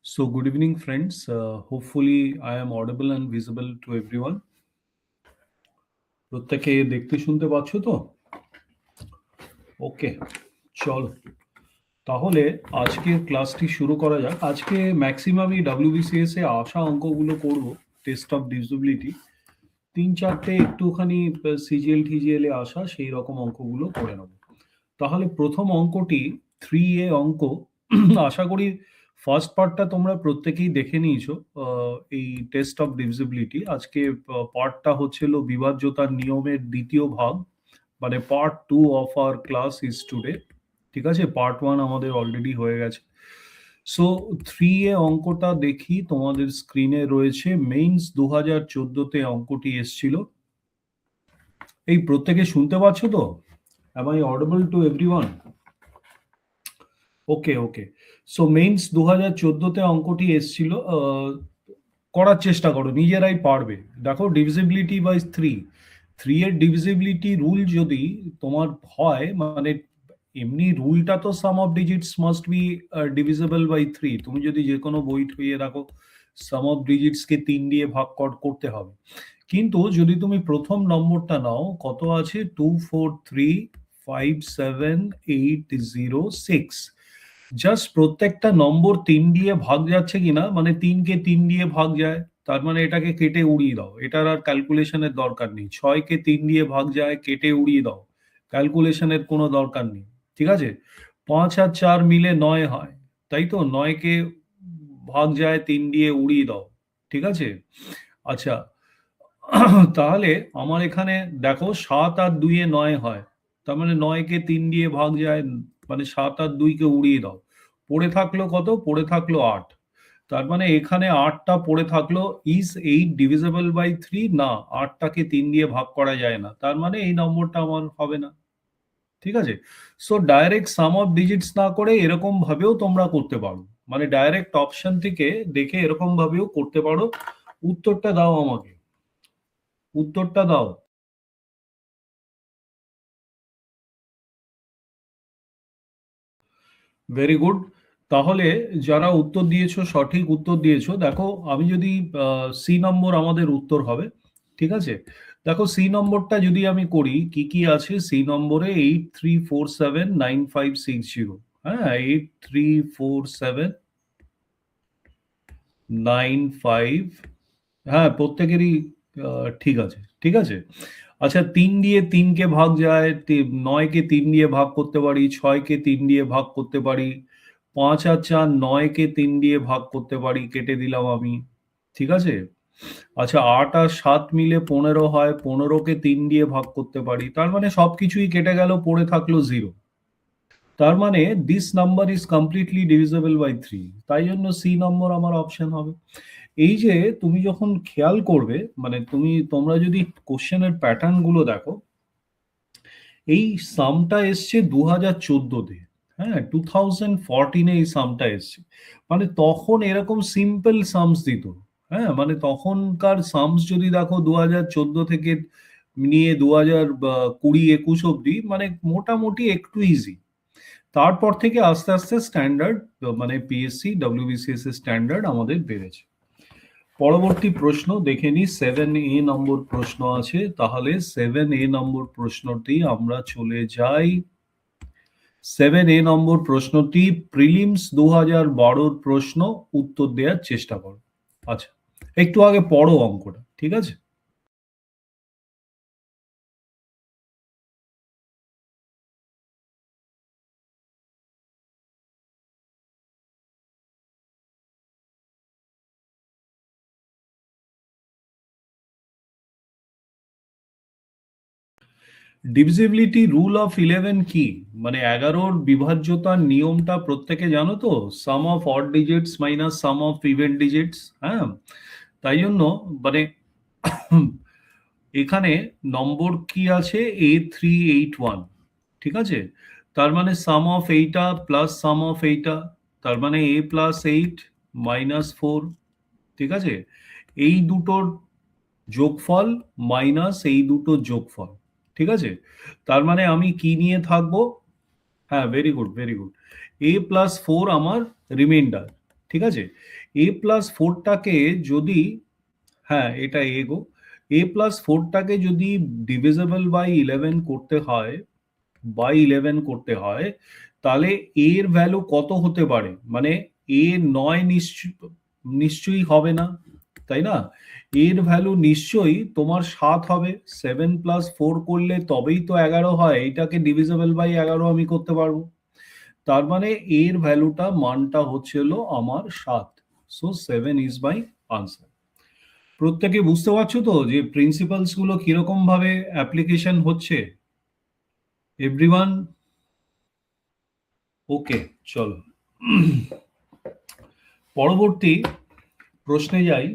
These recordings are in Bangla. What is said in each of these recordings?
So, good evening, friends. Hopefully, I am audible and visible to everyone. প্রত্যেকে দেখতে শুনতে পাচ্ছ তো? ওকে, চলো। তাহলে আজকের ক্লাসটি শুরু করা যাক। আজকে ম্যাক্সিমামই WBCS এ আসা অঙ্কগুলো করব, টেস্ট অফ ডিউজিবিলিটি। 3-4টে একটুখানি সিজিএল টিজিএল এ আসা সেই রকম অঙ্কগুলো করে নেব। তাহলে প্রথম অঙ্কটি 3A অঙ্ক। আশা করি ফার্স্ট পার্টটা তোমরা প্রত্যেকেই দেখে নিয়েছো। এই টেস্ট অফ ডিভিজিবিলিটি আজকে পার্টটা হচ্ছিল বিভাজ্যতার নিয়মের দ্বিতীয় ভাগ, মানে part 2 of our class is today. ঠিক আছে, পার্ট 1 আমাদের অলরেডি হয়ে গেছে। সো 3A অঙ্কটা দেখি, তোমাদের স্ক্রিনে রয়েছে। মেইনস 2014-তে অঙ্কটি এসছিল। এই প্রত্যেকে শুনতে পাচ্ছ তো? Am I audible to everyone? Okay okay. So mains 2014-তে অঙ্কটি এসছিল। করার চেষ্টা করো, নিজেরাই পারবে। দেখো, ডিভিজিবিলিটি বাই 3 এর ডিভিজিবিলিটি রুল যদি তোমার হয়, মানে এমনি রুলটা তো sum of digits must be divisible by 3। তুমি যদি যে কোনো বই ঠইয়ে রাখো, সাম অফ ডিজিটসকে 3 দিয়ে ভাগ করতে হবে। কিন্তু যদি তুমি প্রথম নম্বরটা নাও, কত আছে? 2435780 6। জাস্ট প্রত্যেকটা নম্বর 3 দিয়ে ভাগ যাচ্ছে কিনা, মানে 3-কে 3 দিয়ে ভাগ যায়, তার মানে এটাকে কেটে উড়িয়ে দাও, এটার আর ক্যালকুলেশনের দরকার নেই। 6-কে 3 দিয়ে ভাগ যায়, কেটে উড়িয়ে দাও, ক্যালকুলেশনের কোনো দরকার নেই। ঠিক আছে, 5 আর 4 মিলে 9 হয়, তাই তো? 9-কে ভাগ যায় 3 দিয়ে, উড়িয়ে দাও। ঠিক আছে, আচ্ছা। তাহলে আমার এখানে দেখো, 7 আর 2-এ 9 হয়, তার মানে 9-কে 3 দিয়ে ভাগ যায়, মানে 7 আর 2-কে উড়িয়ে দাও। পড়ে থাকলো কত? পড়ে থাকলো 8। তার মানে এখানে 8টা পড়ে থাকলো। Is 8 divisible by 3? না, 8টাকে 3 দিয়ে ভাগ করা যায় না, তার মানে এই নম্বরটা আমার হবে না। ঠিক আছে, so direct some of digits না করে এরকম ভাবেও তোমরা করতে পারো, মানে ডাইরেক্ট অপশন থেকে দেখে এরকম ভাবেও করতে পারো। উত্তরটা দাও আমাকে, উত্তরটা দাও। Very good. তাহলে যারা উত্তর দিয়েছো, সঠিক উত্তর দিয়েছো। দেখো, আমি যদি সি নম্বর আমাদের উত্তর হবে। ঠিক আছে, দেখো সি নম্বরটা যদি আমি করি, কি কি আছে সি নম্বরে? 83479560। হ্যাঁ, 834795। হ্যাঁ, প্রত্যেকেরই ঠিক আছে, ঠিক আছে। আচ্ছা, 3 দিয়ে 3-কে ভাগ যায়, 9-কে 3 দিয়ে ভাগ করতে পারি, 6-কে 3 দিয়ে ভাগ করতে পারি, 5 আর 4 9-কে 3 দিয়ে ভাগ করতে পারি, কেটে দিলাম আমি। ঠিক আছে, আচ্ছা, 8 আর 7 মিলে 15 হয়, 15-কে 3 দিয়ে ভাগ করতে পারি, তার মানে সবকিছুই কেটে গেল, পড়ে থাকলো 0। তার মানে this number is completely divisible by 3, তাই জন্য সি নম্বর আমার অপশন হবে। এই যে তুমি যখন খেয়াল করবে, মানে তোমরা যদি কোশ্চেনের প্যাটার্ন গুলো দেখো, এই সামটা এসছে 2014-তে। হ্যাঁ, 2014-এ এই সামটা এসছে, মানে তখন এরকম সিম্পল সামস দিত। হ্যাঁ, মানে তখনকার সামস যদি দেখো 2014 থেকে নিয়ে 2020-21 অব্দি, মানে মোটামুটি একটু ইজি। তারপর থেকে আস্তে আস্তে স্ট্যান্ডার্ড, মানে পিএসসি ডব্লিউবিসিএস এর স্ট্যান্ডার্ড আমাদের বেড়েছে। পরবর্তী প্রশ্ন দেখে নি, 7A নম্বর প্রশ্ন আছে। তাহলে 7A নম্বর প্রশ্নটি আমরা চলে যাই। 7A নম্বর প্রশ্নটি প্রিলিমস 2012-র প্রশ্ন, উত্তর দেওয়ার চেষ্টা করো। আচ্ছা, একটু আগে পড়ো অঙ্কটা, ঠিক আছে? ডিভিজিবিলিটি রুল অফ 11 কি? মানে 11-র বিভাজ্যতার নিয়মটা প্রত্যেকে জানো তো? Sum of odd digits minus sum of even digits. হ্যাঁ, তাই জন্য মানে এখানে নম্বর কি আছে? A381। ঠিক আছে, তার মানে সাম অফ এইটা প্লাস সাম অফ এইটা, তার মানে A+8 - 4। ঠিক আছে, এই দুটোর যোগফল মাইনাস এই দুটোর যোগফল। ঠিক আছে, তার মানে আমি কি নিয়ে থাকবো? হ্যাঁ, very good, very good. A+4 আমার রিমাইন্ডার। ঠিক আছে? a+4টাকে যদি, হ্যাঁ এটা এগো, a+4টাকে যদি ডিভিজিবল বাই 11 করতে হয়, তাহলে এর ভ্যালু কত হতে পারে? মানে এ 9 নিশ্চয়ই হবে না, তাই না? এর ভ্যালু নিশ্চয়ই তোমার 7 হবে। 7+4 করলে তবেই তো 11 হয়। এটাকে ডিভিজিবল বাই 11 আমি করতে পারবো। তার মানে এর ভ্যালুটা, মানটা হচ্ছিল আমার 7। So 7 is my answer. প্রত্যেকে বুঝতে পারছো তো যে প্রিন্সিপালস গুলো কিরকম ভাবে অ্যাপ্লিকেশন হচ্ছে? এভরিওয়ান ওকে? চলো পরবর্তী প্রশ্নে যাই।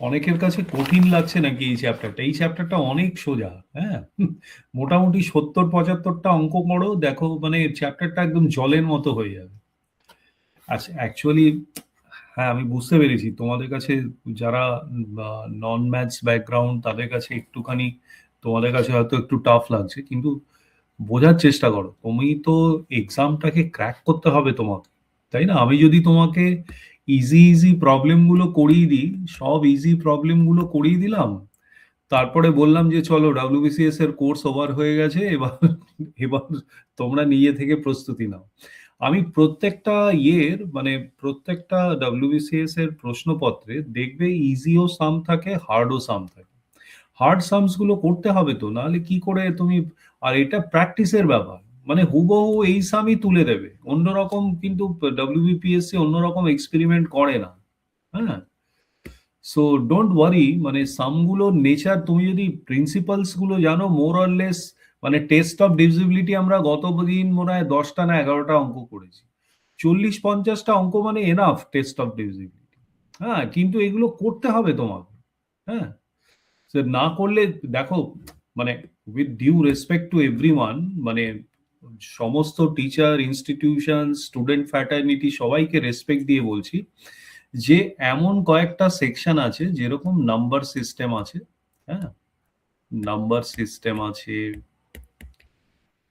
অনেকের কাছে কঠিন লাগছে নাকি এই চ্যাপ্টারটা? এই চ্যাপ্টারটা অনেক সোজা, হ্যাঁ। মোটামুটি 70-75টা অঙ্ক করো, দেখো মানে চ্যাপ্টারটা একদম জলের মতো হয়ে যাবে। আচ্ছা অ্যাকচুয়ালি, হ্যাঁ আমি বুঝতে পেরেছি তোমাদের কাছে, যারা নন ম্যাথস ব্যাকগ্রাউন্ড তাদের কাছে একটুখানি, তোমাদের কাছে হয়তো একটু টাফ লাগছে, কিন্তু বোঝার চেষ্টা করো, তুমি তো এক্সামটাকে ক্র্যাক করতে হবে তোমাকে, তাই না? আমি যদি তোমাকে ইজি ইজি প্রবলেম গুলো করিয়ে দিই, সব ইজি প্রবলেম গুলো করিয়ে দিলাম, তারপরে বললাম যে চলো ডাব্লিউবিসিএস এর কোর্স ওভার হয়ে গেছে, এবার এবার তোমরা নিজে থেকে প্রস্তুতি নাও। আমি প্রত্যেকটা ইয়ের মানে প্রত্যেকটা ডাব্লিউবিসিএস এর প্রশ্নপত্রে দেখবে ইজিও সাম থাকে, হার্ডও সাম থাকে। হার্ড সামস গুলো করতে হবে তো, নাহলে কি করে তুমি, আর এটা প্র্যাকটিসের ব্যাপার, মানে হুবহু এই সামই তুলে দেবে, অন্যরকম কিন্তু ডাব্লিউবিপিএসসি অন্যরকম এক্সপেরিমেন্ট করে না, হ্যাঁ। সো ডোন্ট ওয়ারি, মানে সামগুলোর নেচার তুমি যদি প্রিন্সিপালস গুলো জানো মোর অর লেস, মানে টেস্ট অফ ডিভিজিবিলিটি আমরা গত দিন মনে হয় 10টা না 11টা অঙ্ক করেছি। 40-50টা অঙ্ক মানে এনাফ টেস্ট অফ ডিভিজিবিলিটি। হ্যাঁ, কিন্তু এগুলো করতে হবে তোমাকে, হ্যাঁ। সে না করলে দেখো, মানে with due respect to everyone, মানে সমস্ত টিচার, ইনস্টিটিউশন, স্টুডেন্ট ফ্র্যাটার্নিটি সবাইকে রেসপেক্ট দিয়ে বলছি যে এমন কয়েকটা সেকশন আছে, যেরকম নাম্বার সিস্টেম আছে, হ্যাঁ, নাম্বার সিস্টেম আছে।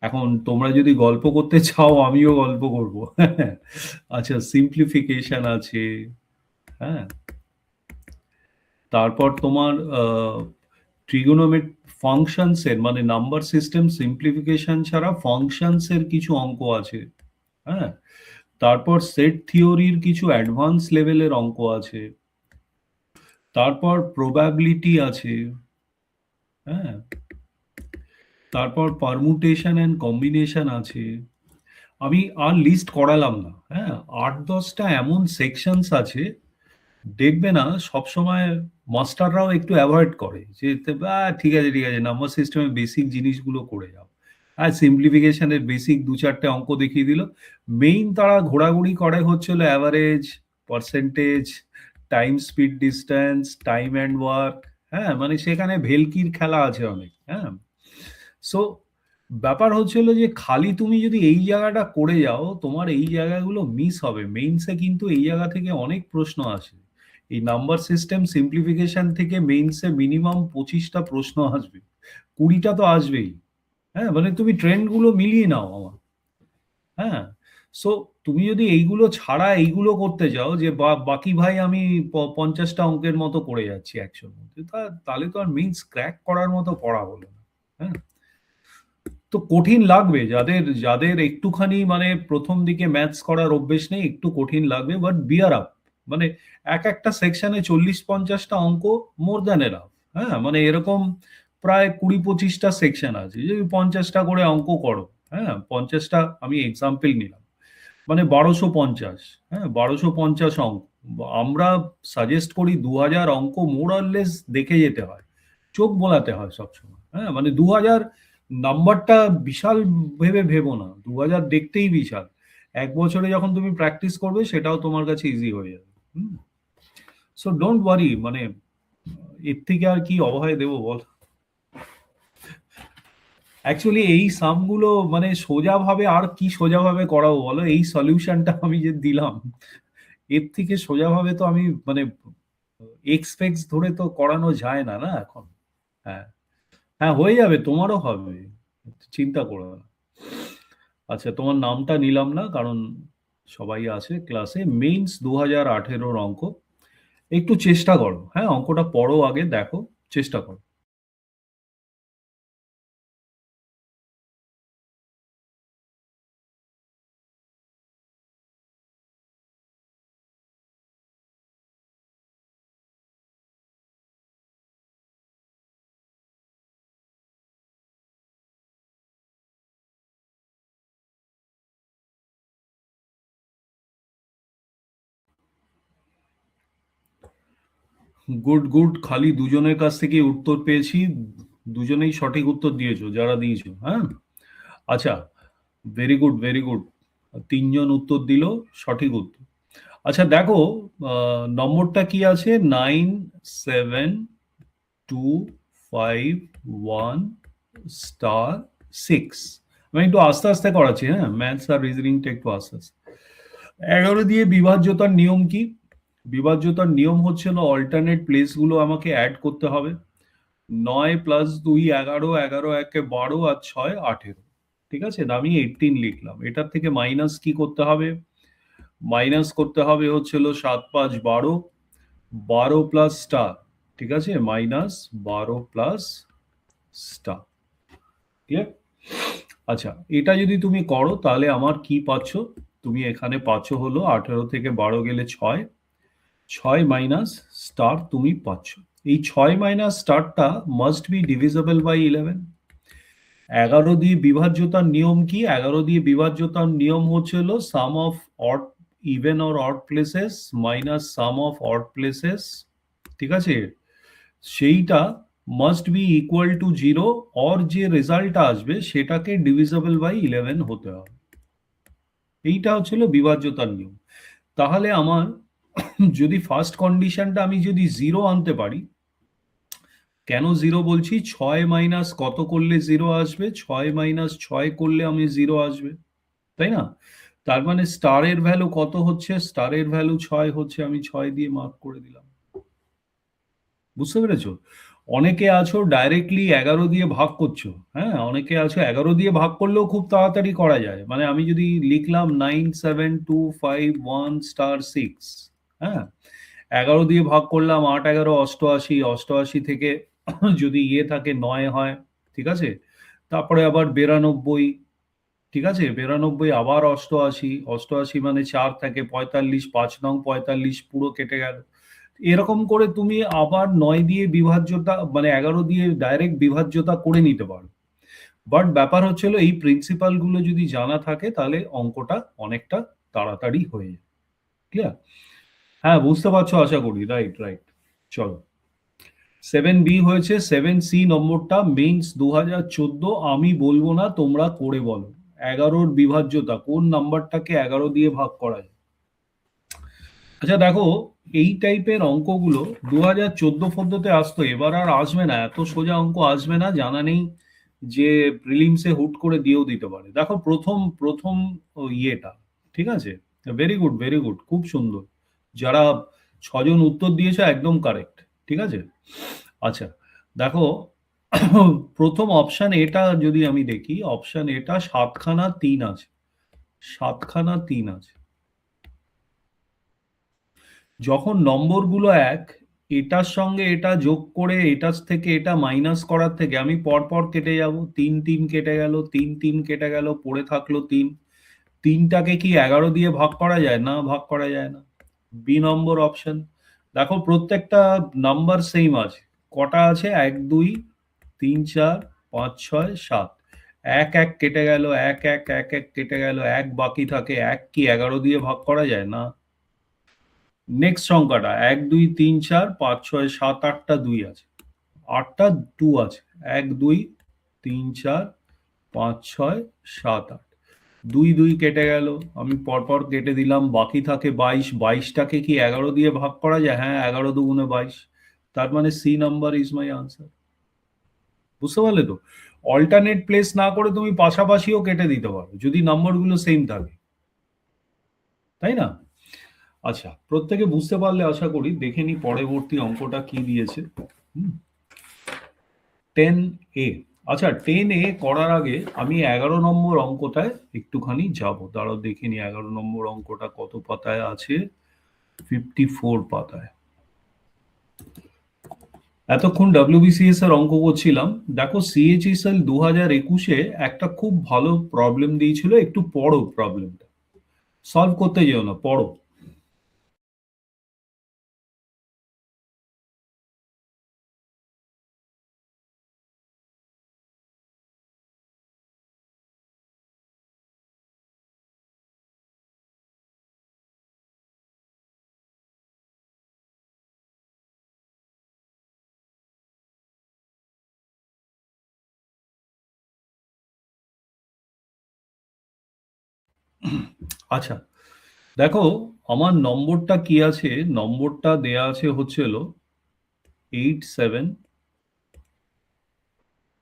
এখন তোমরা যদি গল্প করতে চাও আমিও গল্প করব। আচ্ছা, সিম্পলিফিকেশন আছে, হ্যাঁ। তারপর তোমার ট্রিগোনোমেট ফাংশনস এর, মানে নাম্বার সিস্টেম সিম্পলিফিকেশন ছাড়া ফাংশনস এর কিছু অঙ্ক আছে, হ্যাঁ। তারপর সেট থিওরির কিছু অ্যাডভান্স লেভেলের অঙ্ক আছে। তারপর প্রবাবিলিটি আছে, হ্যাঁ। তারপর পারমুটেশন এন্ড কম্বিনেশন আছে। আমি আর লিস্ট করালাম না, হ্যাঁ। 8-10টা এমন সেকশনস আছে, দেখবে না সবসময় মাস্টাররাও একটু অ্যাভয়েড করে যে ঠিক আছে ঠিক আছে, নাম্বার সিস্টেমের বেসিক জিনিসগুলো করে যাও, আর সিম্পলিফিকেশনের বেসিক 2-4টে অঙ্ক দেখিয়ে দিল। মেইন তারা ঘোরাঘুরি করে হচ্ছিল average, percentage, time speed distance, time and work, হ্যাঁ, মানে সেখানে ভেলকির খেলা আছে অনেক, হ্যাঁ। সো ব্যাপার হচ্ছিল যে খালি তুমি যদি এই জায়গাটা করে যাও, তোমার এই জায়গাগুলো মিস হবে। মেইনসে কিন্তু এই জায়গা থেকে অনেক প্রশ্ন আসে। এই নাম্বার সিস্টেম সিম্পলিফিকেশন থেকে মেইনসে মিনিমাম 25টা প্রশ্ন আসবে, 20টা তো আসবেই, হ্যাঁ। মানে তুমি ট্রেন্ড গুলো মিলিয়ে নাও আমার, হ্যাঁ। সো তুমি যদি এইগুলো ছাড়া এইগুলো করতে যাও যে বাকি ভাই আমি 50টা অঙ্কের মতো করে যাচ্ছি 100-র মধ্যে, তাহলে তো আর মিন্স ক্র্যাক করার মতো পড়া হলো না, হ্যাঁ। তো কঠিন লাগবে, যাদের যাদের একটুখানি মানে প্রথম দিকে ম্যাথস করার অভ্যেস নেই, একটু কঠিন লাগবে, বাট বিয়ার আপ। মানে এক একটা সেকশনে 40-50টা অঙ্ক মোর দ্যান এনাফ, হ্যাঁ। মানে এরকম প্রায় 20-25টা সেকশন আছে, যদি 50টা করে অঙ্ক করো, হ্যাঁ, 50টা আমি এক্সাম্পল নিলাম, মানে 1250, হ্যাঁ, 1250 অঙ্ক। আমরা সাজেস্ট করি 2000 অঙ্ক মোর অর লেস দেখে যেতে হয়, চোখ বোলাতে হয় সবসময়, হ্যাঁ। মানে 2000 নাম্বারটা বিশাল ভেবে ভেবো না, 2000 দেখতেই বিশাল। 1 বছরে যখন তুমি প্র্যাকটিস করবে সেটাও তোমার কাছে ইজি হয়ে যাবে। সো ডোন্ট ওয়ারি, মানে এর থেকে আর কি অভয় দেবো বল। অ্যাকচুয়ালি এই সামগুলো মানে সোজাভাবে আর কি সোজাভাবে করাবো বলো, এই সলিউশনটা আমি যে দিলাম, এর থেকে সোজাভাবে তো আমি মানে এক্স ফেক্স ধরে তো করানো যায় না, না এখন, হ্যাঁ। হ্যাঁ হয়ে যাবে, তোমারও হবে, চিন্তা করো না। আচ্ছা তোমার নামটা নিলাম না, কারণ সবাই আছে ক্লাসে। মেইনস 2018 অঙ্ক, একটু চেষ্টা করো, হ্যাঁ অঙ্কটা পড়ো আগে, দেখো, চেষ্টা করো। গুড গুড, খালি দুজনের কাছ থেকে উত্তর পেয়েছি, দুজনেই সঠিক উত্তর দিয়েছো যারা দিয়েছো, হ্যাঁ। আচ্ছা, ভেরি গুড ভেরি গুড, তিনজন উত্তর দিল সঠিক উত্তর। আচ্ছা দেখো, নম্বরটা কি আছে, 97251*6। আমি একটু আস্তে আস্তে করাচ্ছি, হ্যাঁ ম্যাথস আর রিজনিংটা একটু আস্তে আস্তে। 11 দিয়ে বিভাজ্যতার নিয়ম কি? বিভাজ্যতার নিয়ম হচ্ছে না, অল্টারনেট প্লেস গুলো আমাকে অ্যাড করতে হবে। 9 + 2 11, 11 একে 12, আর 6 18। ঠিক আছে, না আমি 18 লিখলাম, এটার থেকে মাইনাস কি করতে হবে? মাইনাস করতে হবে হচ্ছিল 7 5 12, 12 প্লাস স্টার। ঠিক আছে, -12 প্লাস স্টার। ঠিক আছে। আচ্ছা, এটা যদি তুমি করো তাহলে আমার কি পাচ্ছ? তুমি এখানে পাচ্ছ হলো 18 থেকে 12 গেলে 6, 6 মাইনাস স্টার তুমি পাচ্ছ। এই 6 মাইনাস স্টারটা মাস্ট বি ডিভিজিবল বাই 11। 11 দিয়ে বিভাজ্যতার নিয়ম কি? 11 দিয়ে বিভাজ্যতার নিয়ম হচ্ছে হলো sum of odd even or odd places minus sum of odd places. ঠিক আছে, সেইটা must be equal to 0, or যে রেজাল্টটা আসবে সেটাকে ডিভিজিবল বাই 11 হতে হবে। এইটা হচ্ছিল বিভাজ্যতার নিয়ম। তাহলে আমার যদি ফার্স্ট কন্ডিশনটা আমি যদি 0 আনতে পারি, কেন 0 বলছি? 6 মাইনাস কত করলে 0 আসবে? 6 - 6 করলে আমি 0 আসবে, তাই না? তার মানে স্টারের ভ্যালু কত হচ্ছে? স্টারের ভ্যালু 6 হচ্ছে, আমি 6 দিয়ে মার্ক করে দিলাম। বুঝতে পেরেছো? অনেকে আছো ডাইরেক্টলি 11 দিয়ে ভাগ করছো, হ্যাঁ অনেকে আছো 11 দিয়ে ভাগ করলেও খুব তাড়াতাড়ি করা যায়। মানে আমি যদি লিখলাম 97251*6, হ্যাঁ 11 দিয়ে ভাগ করলাম, 8 11 88, 88 থেকে যদি ইয়ে থাকে 9 হয়, ঠিক আছে, তারপরে আবার 92, ঠিক আছে, 92 আবার 88, 88 মানে 4 থাকে 45, 5 নং 45 পুরো কেটে গেল। এরকম করে তুমি আবার 9 দিয়ে বিভাজ্যতা, মানে 11 দিয়ে ডাইরেক্ট বিভাজ্যতা করে নিতে পারো। বাট ব্যাপার হচ্ছে হলো, এই প্রিন্সিপাল গুলো যদি জানা থাকে তাহলে অঙ্কটা অনেকটা তাড়াতাড়ি হয়ে যায়। ক্লিয়ার? হ্যাঁ বুঝতে পারছো আশা করি, রাইট রাইট। চলো, 7B হয়েছে, 7C নম্বরটা মেইনস 2014। আমি বলবো না, তোমরা করে বলো। 11-র বিভাজ্যতা কোন নাম্বারটাকে 11 দিয়ে ভাগ করা যায়? আচ্ছা দেখো, এই টাইপের অঙ্কগুলো 2014 ফোদ্দোতে আসতো, এবার আর আসবে না, এত সোজা অঙ্ক আসবে না, জানা নেই যে প্রিলিমসে হুট করে দিয়েও দিতে পারে। দেখো প্রথম প্রথম ইয়েটা, ঠিক আছে, ভেরি গুড ভেরি গুড, খুব সুন্দর। যারা 6 জন উত্তর দিয়েছে একদম কারেক্ট, ঠিক আছে। আচ্ছা দেখো, প্রথম অপশন এটা যদি আমি দেখি, অপশন এটা 7খানা 3 আছে, 7খানা 3 আছে। যখন নম্বরগুলো এক, এটার সঙ্গে এটা যোগ করে এটার থেকে এটা মাইনাস করার থেকে আমি পরপর কেটে যাব। 3 3 কেটে গেল, 3 3 কেটে গেল, পড়ে থাকলো 3। 3টাকে কি 11 দিয়ে ভাগ করা যায়? না, ভাগ করা যায় না। বি নম্বর অপশন। দেখো প্রত্যেকটা নাম্বার সেম আছে, কটা আছে? 1 2 3 4 5 6 7। 1 1 কেটে গেল, 1 1 1 1 কেটে গেল, 1 বাকি থাকে। 1 কি 11 দিয়ে ভাগ করা যায়? না। নেক্সট সংখ্যাটা 1 2 3 4 5 6 7 8টা 2 আছে, 8টা 2 আছে। 1 2 3 4 5 6 7 8, 2 2 কেটে গেল, আমি পরপর কেটে দিলাম, বাকি থাকে 22। 22টাকে কি 11 দিয়ে ভাগ করা যায়? হ্যাঁ, 11 2 22। তার মানে C number is my answer. বুঝতে পারলে তো? অল্টারনেট প্লেস না করে তুমি পাশাপাশিও কেটে দিতে পারো যদি নাম্বারগুলো সেম থাকে, তাই না? আচ্ছা, প্রত্যেকে বুঝতে পারলে আশা করি। দেখে নি পরবর্তী অঙ্কটা কি দিয়েছে। হুম, 10A। আচ্ছা, 10A করার আগে আমি 11 নম্বর অঙ্কটায় একটুখানি যাব। দাঁড়াও দেখে নি 11 নম্বর অঙ্কটা কত পাতায় আছে। 54 পাতায়। এতক্ষণ WBCS এর অঙ্ক করছিলাম। দেখো CHSL 2021-এ একটা খুব ভালো প্রবলেম দিয়েছিল, একটু পড়ো প্রবলেমটা, সলভ করতে যেও না, পড়ো। আচ্ছা, দেখো আমার নম্বরটা কি আছে, নম্বরটা দেয়া আছে হচ্ছিল 87।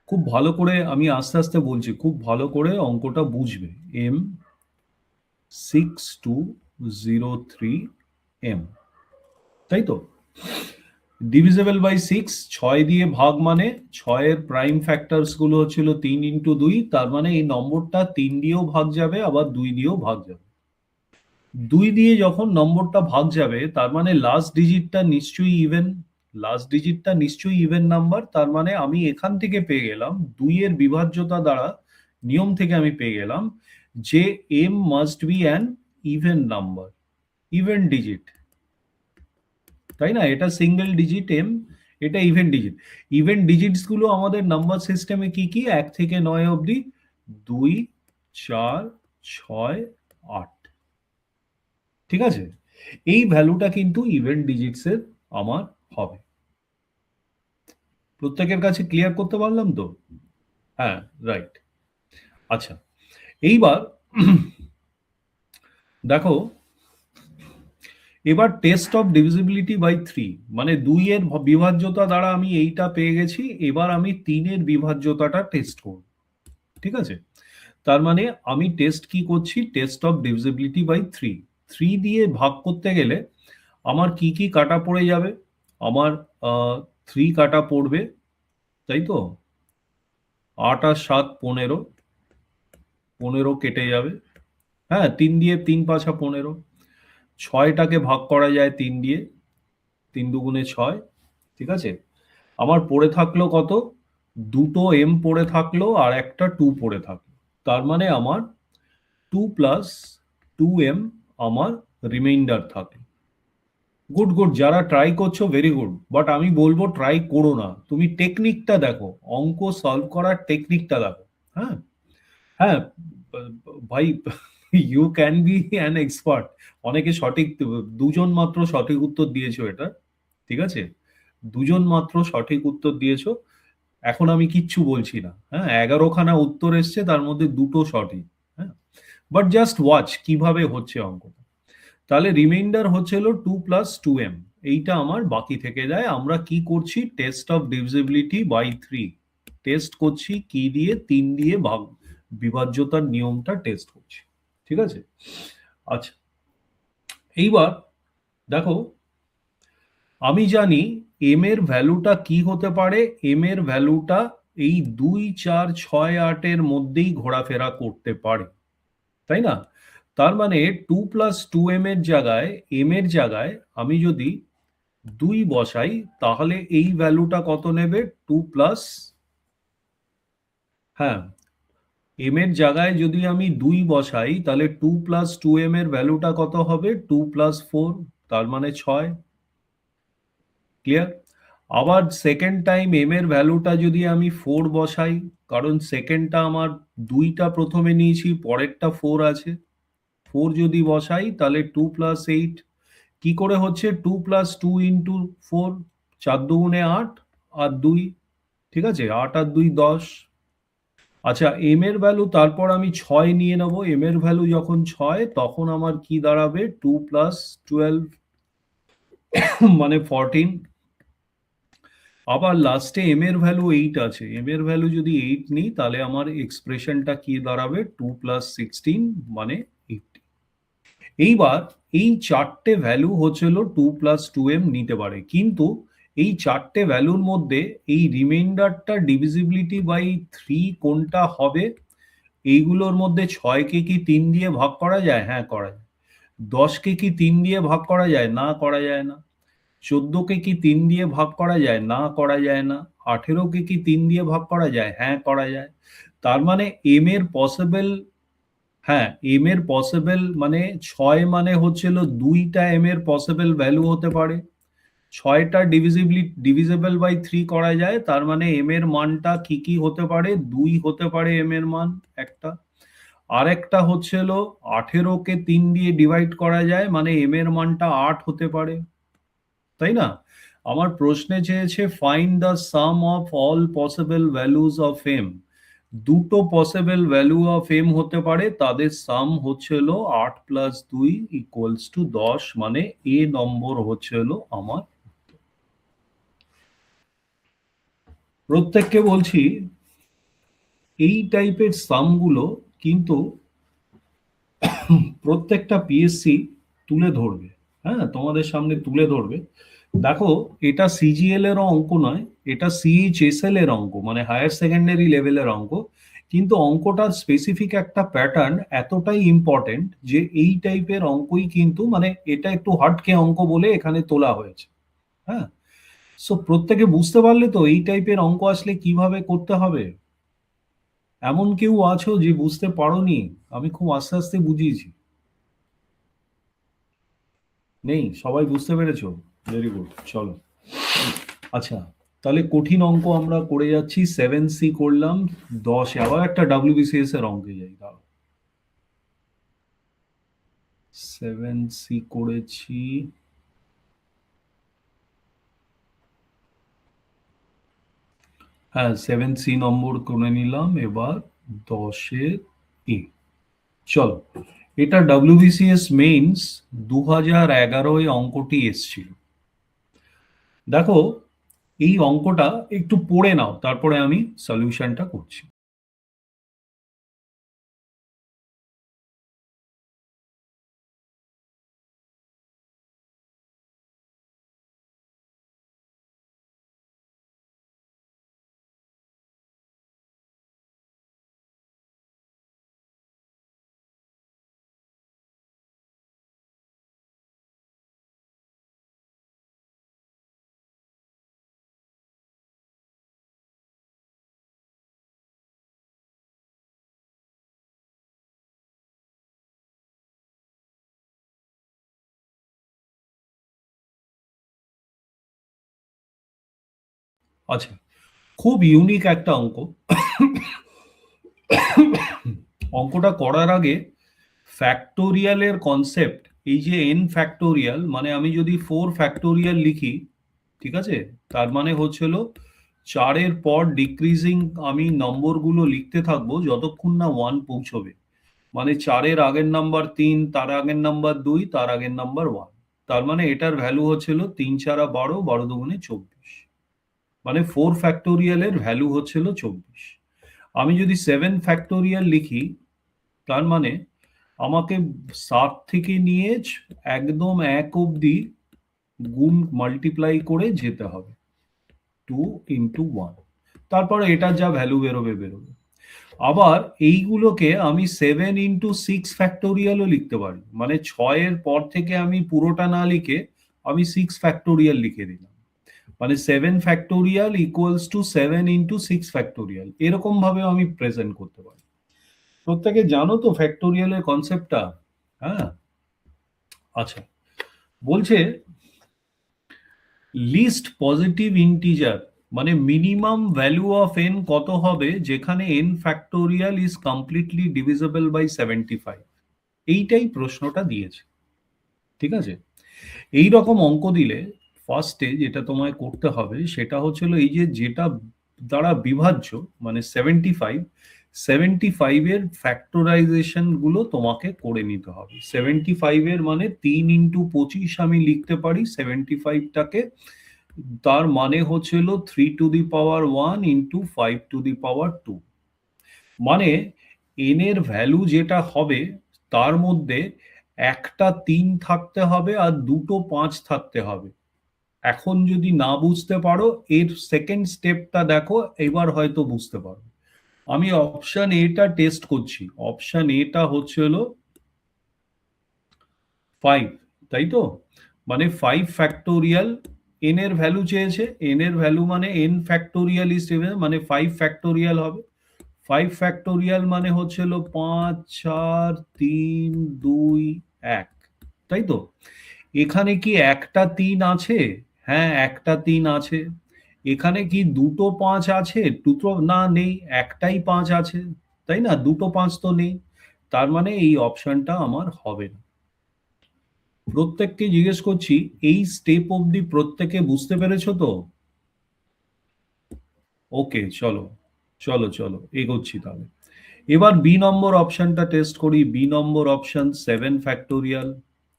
খুব ভালো করে আমি আস্তে আস্তে বলছি, খুব ভালো করে অঙ্কটা বুঝবে। M6203M, তাই তো? ডিভিজিবল বাই 6, 6 দিয়ে ভাগ, মানে 6-এর প্রাইম ফ্যাক্টরস গুলো হচ্ছিল 3 × 2, তার মানে এই নম্বরটা 3 দিয়েও ভাগ যাবে, আবার 2 দিয়েও ভাগ যাবে। 2 দিয়ে যখন নম্বরটা ভাগ যাবে, তার মানে লাস্ট ডিজিটটা নিশ্চয়ই ইভেন, লাস্ট ডিজিটটা নিশ্চয়ই ইভেন নাম্বার। তার মানে আমি এখান থেকে পেয়ে গেলাম 2 এর বিভাজ্যতা দ্বারা, নিয়ম থেকে আমি পেয়ে গেলাম যে m must be an even number, even digit, তাই না? এটা সিঙ্গেল ডিজিট m, এটা ইভেন ডিজিট। ইভেন ডিজিটস গুলো আমাদের নাম্বার সিস্টেমে কি কি? 1 থেকে 9 অবধি 2, 4, 6, 8। ঠিক আছে? এই ভ্যালুটা কিন্তু ইভেন ডিজিটস এর আমার হবে। প্রত্যেকের কাছে ক্লিয়ার করতে পারলাম তো? হ্যাঁ, রাইট। আচ্ছা, এইবার দেখো, এবার টেস্ট অফ ডিভিজিবিলিটি বাই 3, মানে 2 এর বিভাজ্যতা দ্বারা আমি এইটা পেয়ে গেছি, এবার আমি 3 এর বিভাজ্যতাটা টেস্ট করব। ঠিক আছে? তার মানে আমি টেস্ট কি করছি? Test of divisibility by 3। 3 দিয়ে ভাগ করতে গেলে আমার কি কি কাটা পড়ে যাবে? আমার 3 কাটা পড়বে, তাই তো? 8 আর 7 15, 15 কেটে যাবে। হ্যাঁ, 3 দিয়ে 3 পাঁচা 15। 6টাকে ভাগ করা যায় 3 দিয়ে, 3 দুগুণে 6। ঠিক আছে? আমার পড়ে থাকলো কত? দুটো m পড়ে থাকলো আর একটা 2 পড়ে থাকলো। তার মানে আমার 2 প্লাস 2m আমার রিমাইন্ডার থাকে। গুড গুড, যারা ট্রাই করছো ভেরি গুড, বাট আমি বলবো ট্রাই করো না, তুমি টেকনিকটা দেখো, অঙ্ক সলভ করার টেকনিকটা দেখো। হ্যাঁ, হ্যাঁ, ভাই, you can be an expert. অনেকে সঠিক, দুজন মাত্র সঠিক উত্তর দিয়েছো এটা। ঠিক আছে? দুজন মাত্র সঠিক উত্তর দিয়েছো। এখন আমি কিচ্ছু বলছি না। হ্যাঁ, 11খানা উত্তর এসছে, তার মধ্যে দুটো সঠিক। হ্যাঁ, বাট জাস্ট ওয়াচ কিভাবে হচ্ছে অঙ্কটা। তাহলে রিমাইন্ডার হচ্ছিল 2 প্লাস 2m, এইটা আমার বাকি থেকে যায়। আমরা কি করছি? Test of divisibility by 3 test করছি, কি দিয়ে? 3 দিয়ে ভাগ, বিভাজ্যতার নিয়মটা টেস্ট করছি। ঠিক আছে? আচ্ছা, এইবার দেখো, আমি জানি m এর ভ্যালুটা কি হতে পারে। m এর ভ্যালুটা এই 2, 4, 6, 8 এর মধ্যেই ঘোরাফেরা করতে পারে, তাই না? তার মানে 2 প্লাস 2m এর জায়গায়, m এর জায়গায় আমি যদি 2 বসাই, তাহলে এই ভ্যালুটা কত নেবে? 2 প্লাস, হ্যাঁ, m এর জায়গায় যদি আমি 2 বসাই, তাহলে 2 প্লাস 2m এর ভ্যালুটা কত হবে? 2 প্লাস 4, তার মানে 6। ক্লিয়ার? আবার সেকেন্ড টাইম m এর ভ্যালুটা যদি আমি 4 বসাই, কারণ সেকেন্ডটা আমার 2টা প্রথমে নিয়েছি, পরেরটা 4 আছে। 4 যদি বসাই, তাহলে 2 প্লাস 8। কি করে হচ্ছে? 2 প্লাস 2 ইন্টু 4, 4 দুগুণে 8 আর 2। ঠিক আছে? 8 আর 2 10। আচ্ছা, m এর ভ্যালু তারপর আমি 6 নিয়ে নেব। m এর ভ্যালু যখন 6, তখন আমার কি দাঁড়াবে? 2 প্লাস 12, মানে 14। আবার লাস্টে m এর ভ্যালু 8 আছে। m এর ভ্যালু যদি 8 নিই, তাহলে আমার এক্সপ্রেশনটা কি দাঁড়াবে? 2 প্লাস 16, মানে 80। এইবার এই চারটে ভ্যালু হচ্ছিল 2 প্লাস 2m নিতে পারে, কিন্তু এই চারটে ভ্যালুর মধ্যে এই রিমাইন্ডারটা ডিভিজিবিলিটি বাই 3 কোনটা হবে? এইগুলোর মধ্যে 6কে কি 3 দিয়ে ভাগ করা যায়? হ্যাঁ, করা যায়। 10কে কি 3 দিয়ে ভাগ করা যায়? না, করা যায় না। 14কে কি 3 দিয়ে ভাগ করা যায়? না, করা যায় না। 18কে কি 3 দিয়ে ভাগ করা যায়? হ্যাঁ, করা যায়। তার মানে এম এর পসিবল, হ্যাঁ, এম এর পসিবল মানে 6 মানে হচ্ছিল 2টা এম এর পসিবল ভ্যালু হতে পারে। 6টা ডিভিজিবল বাই 3 করা যায়, তার মানে এম এর মানটা কি কি হতে পারে? 2 হতে পারে এম এর মান একটা। আরেকটা হচ্ছিল 18কে 3 দিয়ে ডিভাইড করা যায়, মানে এম এর মানটা 8 হতে পারে, তাই না? আমার প্রশ্নে চেয়েছে find the sum of all possible values of M. দুটো পসিবল ভ্যালু অফ এম হতে পারে, তাদের সাম হচ্ছে হলো 8 প্লাস 2 ইকুয়ালস টু 10, মানে এ নম্বর হচ্ছে হলো আমার। প্রত্যেককে বলছি এই টাইপের সামগুলো কিন্তু প্রত্যেকটা পিএসসি তুলে ধরবে। হ্যাঁ, তোমাদের সামনে তুলে ধরবে। দেখো, এটা সিজিএল এর অঙ্ক নয়, এটা সিএইচএসএল এর অঙ্ক, মানে হায়ার সেকেন্ডারি লেভেলের অঙ্ক। কিন্তু অঙ্কটার স্পেসিফিক একটা প্যাটার্ন এতটাই ইম্পর্টেন্ট যে এই টাইপের অঙ্কই কিন্তু, মানে এটা একটু হার্ডকে অঙ্ক বলে এখানে তোলা হয়েছে। হ্যাঁ, সো প্রত্যেকে বুঝতে পারলে তো এই টাইপের অঙ্ক আসলে কিভাবে করতে হবে? এমন কেউ আছো যে বুঝতে পারোনি? আমি খুব আস্তে আস্তে বুঝিয়েছি। নেই? সবাই বুঝতে পেরেছো? ভেরি গুড, চলো। আচ্ছা, তাহলে কঠিন অঙ্ক আমরা করে যাচ্ছি। 7C করলাম, 10-এ আবার একটা ডাব্লিউবিসিএস এর অঙ্কে যাই, দাঁড়াও। 7C করেছি, হ্যাঁ 7C নম্বর করে নিলাম। এবার 10-এর এ, চলো। এটা ডাব্লিউবিসিএস মেইনস 2011-য় অঙ্কটি এসছিল। দেখো, এই অঙ্কটা একটু পড়ে নাও, তারপরে আমি সলিউশনটা করছি। আচ্ছা, খুব ইউনিক একটা অঙ্ক। অঙ্কটা করার আগে ফ্যাক্টোরিয়ালের কনসেপ্ট, এই যে এন ফ্যাক্টোরিয়াল, মানে আমি যদি 4 ফ্যাক্টোরিয়াল লিখি, ঠিক আছে, তার মানে হচ্ছিল 4-এর পর ডিক্রিজিং আমি নম্বরগুলো লিখতে থাকবো যতক্ষণ না 1 পৌঁছবে। মানে 4-এর আগের নাম্বার 3, তার আগের নাম্বার 2, তার আগের নাম্বার 1। তার মানে এটার ভ্যালু হচ্ছিল 3 4 12, 12 দুগুণে 24। মানে 4 ফ্যাক্টোরিয়ালের ভ্যালু হচ্ছিল 24। আমি যদি 7 ফ্যাক্টোরিয়াল লিখি, তার মানে আমাকে 7 থেকে নিয়ে একদম 1 অবধি গুণ মাল্টিপ্লাই করে যেতে হবে, 2 ইন্টু 1। তারপরে এটার যা ভ্যালু বেরোবে বেরোবে। আবার এইগুলোকে আমি 7 ইন্টু 6 ফ্যাক্টোরিয়ালও লিখতে পারি, মানে 6-এর পর থেকে আমি পুরোটা না লিখে আমি 6 ফ্যাক্টোরিয়াল লিখে দিলাম, মানে 7 factorial equals to 7 into 6 factorial, এরকম ভাবে আমি প্রেজেন্ট করতে পারি। প্রত্যেকে জানো তো ফ্যাক্টোরিয়ালের কনসেপ্টটা? হ্যাঁ, আচ্ছা, বলছে লিস্ট পজিটিভ ইন্টিজার, মানে মিনিমাম ভ্যালু অফ এন কত হবে যেখানে N factorial is completely divisible by 75। এইটাই প্রশ্নটা দিয়েছে, ঠিক আছে? এই রকম অঙ্ক দিলে ফার্স্টে যেটা তোমায় করতে হবে সেটা হচ্ছিল এই যে যেটা দ্বারা বিভাজ্য, মানে 75 এর ফ্যাক্টরাইজেশন গুলো তোমাকে করে নিতে হবে। 75-এর মানে 3 ইন্টু 25 আমি লিখতে পারি 75টাকে, তার মানে হচ্ছিল 3 to the power 1 into 5 to the power 2। মানে এন এর ভ্যালু যেটা হবে তার মধ্যে একটা 3 থাকতে হবে আর দুটো 5 থাকতে হবে। এখন যদি না বুঝতে পারো, এর সেকেন্ড স্টেপটা দেখো, এবার হয়তো বুঝতে পারো। আমি অপশন এটা টেস্ট করছি। অপশন এটা হচ্ছে হলো 5, তাই তো? মানে 5 ফ্যাক্টোরিয়াল, এন এর ভ্যালু চেয়েছে, এন এর ভ্যালু মানে এন ফ্যাক্টোরিয়াল ইজ মানে 5 ফ্যাক্টোরিয়াল হবে। 5 ফ্যাক্টোরিয়াল মানে হচ্ছে হলো 5, 4, 3, 2, 1, তাই তো? এখানে কি একটা 3 আছে? হ্যাঁ, একটা 3 আছে। এখানে কি দুটো 5 আছে? দুটো না, নেই, একটাই 5 আছে, তাই না? দুটো 5 তো নেই। তার মানে এই অপশনটা আমার হবে না। প্রত্যেককে জিজ্ঞেস করছি, এই স্টেপ অবধি প্রত্যেকে বুঝতে পেরেছো তো? ওকে, চলো চলো চলো এগোচ্ছি তাহলে। এবার বি নম্বর অপশনটা টেস্ট করি। বি নম্বর অপশন 7 ফ্যাক্টোরিয়াল,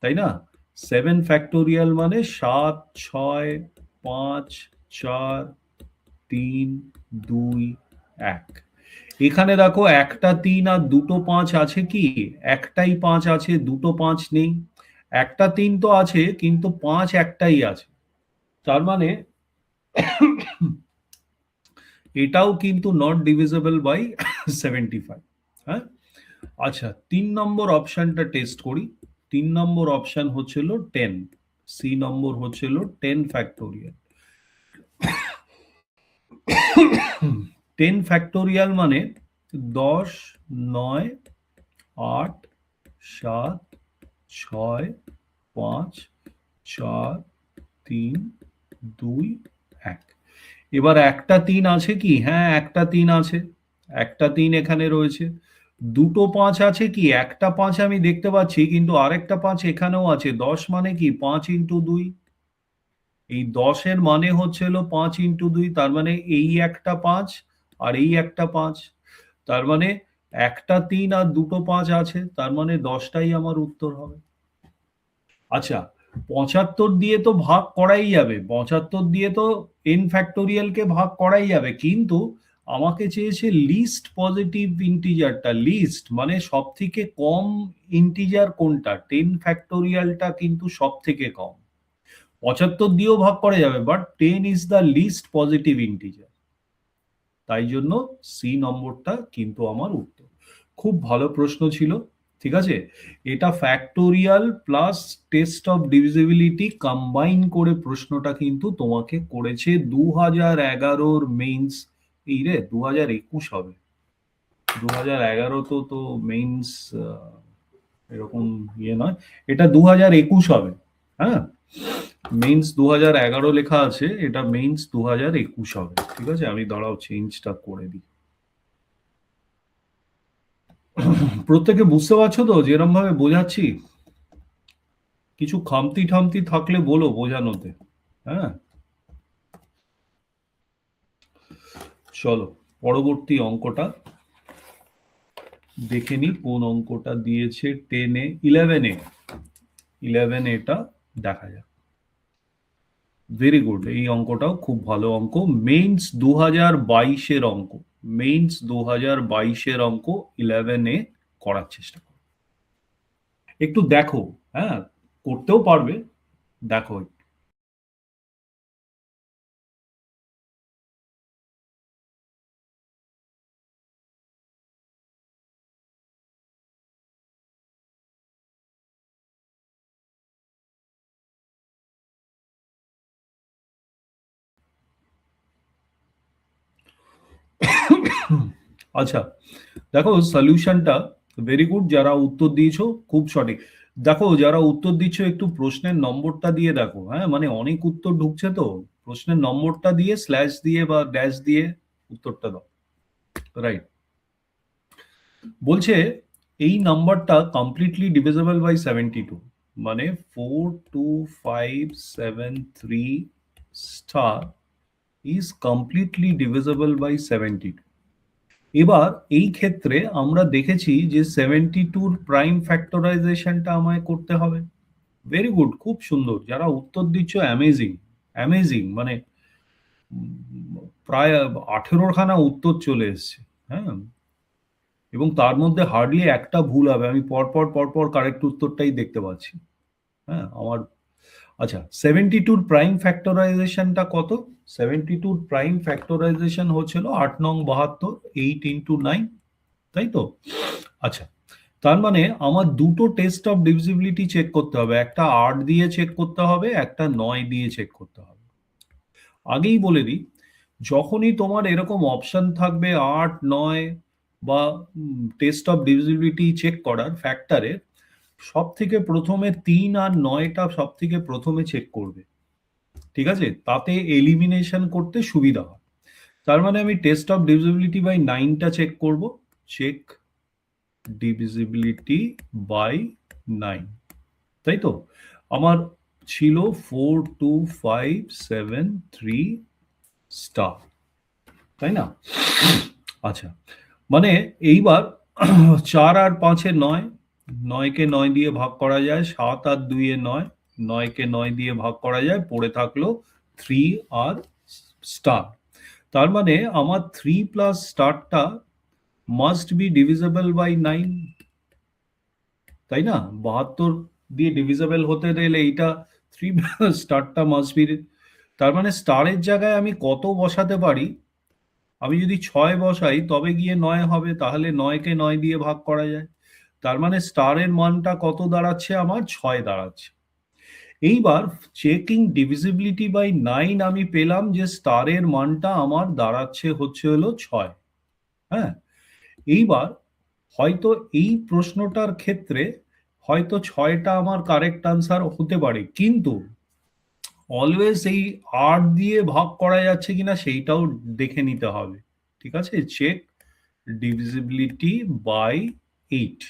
তাই না? 7 ফ্যাক্টোরিয়াল মানে 7, 6, 5, 4, 3, 2, 1। এখানে দেখো একটা 3 আর দুটো 5 আছে কি? একটাই 5 আছে, দুটো 5 নেই। একটা 3 তো আছে, কিন্তু 5 একটাই আছে। তার মানে এটাও কিন্তু নট ডিভিজিবল বাই 75। হ্যাঁ, আচ্ছা, 3 নম্বর অপশনটা টেস্ট করি। 3 নম্বর অপশন হচ্ছিল 10। সি নম্বর হচ্ছিল 10 ফ্যাক্টোরিয়াল। 10 ফ্যাক্টোরিয়াল মানে 10, 9, 8, 7, 6, 5, 4, 3, 2, 1। এবার একটা 3 আছে কি? হ্যাঁ, একটা 3 আছে। একটা 3 এখানে রয়েছে। দুটো 5 আছে কি? একটা 5 আমি দেখতে পাচ্ছি, কিন্তু আরেকটা 5 এখানেও আছে। 10 মানে কি? 5 ইন্টু 2। এই 10 এর মানে হচ্ছে হলো 5 ইন্টু 2। তার মানে এই একটা 5 আর এই একটা 5। তার মানে একটা 3 আর দুটো 5 আছে। তার মানে 10টাই আমার উত্তর হবে। আচ্ছা, 75 দিয়ে তো ভাগ করাই যাবে। 75 দিয়ে তো এন ফ্যাক্টোরিয়ালকে ভাগ করাই যাবে। কিন্তু আমাকে চেয়েছে লিস্ট পজিটিভ ইন্টিজারটা। লিস্ট মানে সব থেকে কম ইন্টিজার কোনটা? 10 ফ্যাক্টোরিয়ালটা কিন্তু সব থেকে কম। 75 দিয়েও ভাগ করা যাবে, but 10 is the least positive integer. তাই জন্য সি নম্বরটা কিন্তু আমার উত্তর। খুব ভালো প্রশ্ন ছিল। ঠিক আছে, এটা factorial plus test of divisibility combine করে প্রশ্নটা কিন্তু তোমাকে করেছে 2011-র মেইনস। এই রে, 2021 হবে। 2011 তো মেইনস এরকম ইয়ে নয়। এটা 2021 হবে। হ্যাঁ, মেইনস 2011 লেখা আছে, এটা মেইনস 2021 হবে। ঠিক আছে, আমি দাঁড়াও চেঞ্জটা করে দিই। প্রত্যেকে বুঝতে পারছো তো যেরকম ভাবে বোঝাচ্ছি? কিছু খামতি ঠামতি থাকলে বলো বোঝানোতে। হ্যাঁ, চলো পরবর্তী অঙ্কটা দেখে নি। কোন অঙ্কটা দিয়েছে? 10-এ, 11-এ। 11-এটা দেখা যাক। ভেরি গুড, এই অঙ্কটাও খুব ভালো অঙ্ক। মেইনস 2022-এর অঙ্ক। মেইনস 2022-এর অঙ্ক 11-এ করার চেষ্টা করো। একটু দেখো। হ্যাঁ, করতেও পারবে, দেখো। আচ্ছা, দেখো সলিউশনটা ভেরি গুড। যারা উত্তর দিয়েছো খুব সঠিক। দেখো, যারা উত্তর দিচ্ছ একটু প্রশ্নের নম্বরটা দিয়ে দেখো। হ্যাঁ, মানে অনেক উত্তর ঢুকছে তো, প্রশ্নের নম্বরটা দিয়ে স্ল্যাশ দিয়ে বা ড্যাশ দিয়ে উত্তরটা দাও। রাইট। বলছে এই নাম্বারটা কমপ্লিটলি ডিভিজিবল বাই 72, মানে 42573 star is completely divisible by 72। এবার এই ক্ষেত্রে আমরা দেখেছি যে 72-র প্রাইম ফ্যাক্টরাইজেশনটা আমায় করতে হবে। ভেরি গুড, খুব সুন্দর। যারা উত্তর দিচ্ছ অ্যামেজিং, অ্যামেজিং। মানে প্রায় 18খানা উত্তর চলে এসছে। হ্যাঁ, এবং তার মধ্যে হার্ডলি একটা ভুল হবে। আমি পরপর পরপর কারেক্ট উত্তরটাই দেখতে পাচ্ছি। হ্যাঁ, আমার আচ্ছা 72 প্রাইম ফ্যাক্টরাইজেশনটা কত? 72 প্রাইম ফ্যাক্টরাইজেশন হচ্ছিল 8 নং 72 8 ইন্টু 9, তাই তো? আচ্ছা, তার মানে আমার দুটো টেস্ট অফ ডিভিজিবিলিটি চেক করতে হবে, একটা 8 দিয়ে চেক করতে হবে, একটা 9 দিয়ে চেক করতে হবে। আগেই বলে দিই, যখনই তোমার এরকম অপশন থাকবে 8 9 বা টেস্ট অফ ডিভিজিবিলিটি চেক করার ফ্যাক্টরে, সব থেকে প্রথমে 3 আর 9টা সব থেকে প্রথমে চেক করবে, ঠিক আছে? তাতে এলিমিনেশন করতে সুবিধা হয়। তার মানে আমি টেস্ট অফ ডিভিজিবিলিটি বাই 9টা চেক করব, চেক ডিভিজিবিলিটি বাই 9, তাই তো? আমার ছিল 4 2 5 7 3 স্টার, তাই না? আচ্ছা, মানে এইবার 4 আর 5 এ 9, 9 কে 9 দিয়ে ভাগ করা যায়, 7 আর 2 এ 9, 9 কে 9 দিয়ে ভাগ করা যায়, পড়ে থাকলো 3 আর স্টার। তার মানে আমার 3 প্লাস স্টারটা মাস্ট বি ডিভিজিবল বাই 9, তাই না? 72 দিয়ে ডিভিজিবল হতে গেলে এইটা 3 স্টারটা মাস্ট বি। তার মানে স্টারের জায়গায় আমি কত বসাতে পারি? আমি যদি 6 বসাই তবে গিয়ে 9 হবে, তাহলে 9 কে 9 দিয়ে ভাগ করা যায়। তার মানে স্টারের মানটা কত দাঁড়াচ্ছে? আমার 6 দাঁড়াচ্ছে। এইবার চেকিং ডিভিজিবিলিটি বাই 9 আমি পেলাম যে স্টারের মানটা আমার দাঁড়াচ্ছে হচ্ছে হলো 6। হ্যাঁ, এইবার হয়তো এই প্রশ্নটার ক্ষেত্রে হয়তো 6টা আমার কারেক্ট আনসার হতে পারে, কিন্তু অলওয়েজ এই 8 দিয়ে ভাগ করা যাচ্ছে কিনা সেইটাও দেখে নিতে হবে, ঠিক আছে? Check divisibility by 8।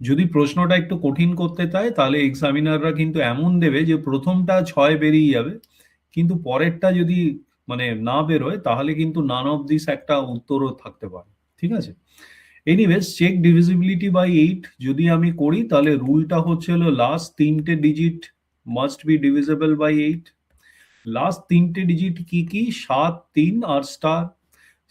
যদি প্রশ্নটা একটু কঠিন করতে চায় তাহলে এক্সামিনাররা কিন্তু এমন দেবে যে প্রথমটা 6 বেরিয়ে যাবে, কিন্তু পরেরটা যদি মানে না বেরোয় তাহলে কিন্তু নান অফ দিস একটা উত্তরও থাকতে পারে, ঠিক আছে? এনিওয়েজ চেক ডিভিজিবিলিটি বাই 8 যদি আমি করি তাহলে রুলটা হচ্ছে হলো লাস্ট তিনটে digit must be divisible by 8। Last তিনটে ডিজিট কি কি? 7 3 আর স্টার।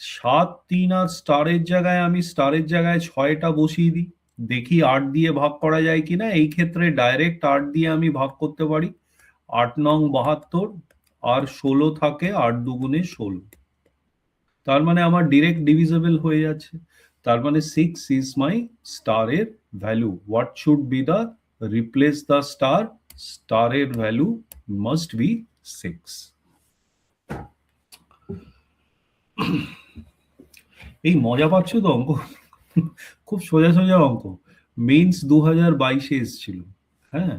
7 3 আর স্টারের জায়গায় আমি স্টারের জায়গায় 6টা বসিয়ে দিই, দেখি 8 দিয়ে ভাগ করা যায় কিনা। এই ক্ষেত্রে ডাইরেক্ট 8 দিয়ে আমি ভাগ করতে পারি, 8 নং 72 আর 16 থাকে, 8 দুগুণে 16, তার মানে আমার ডিরেক্ট ডিভিজিবল হয়ে যাচ্ছে। তার মানে 6 ইজ মাই স্টারের value. What should be the replace the star? স্টারের ভ্যালু মাস্ট বি 6। এই মজা পাচ্ছ তো অঙ্ক? খুব সোজা সোজা অঙ্ক, মেইনস 2022-এ এসেছিল। হ্যাঁ,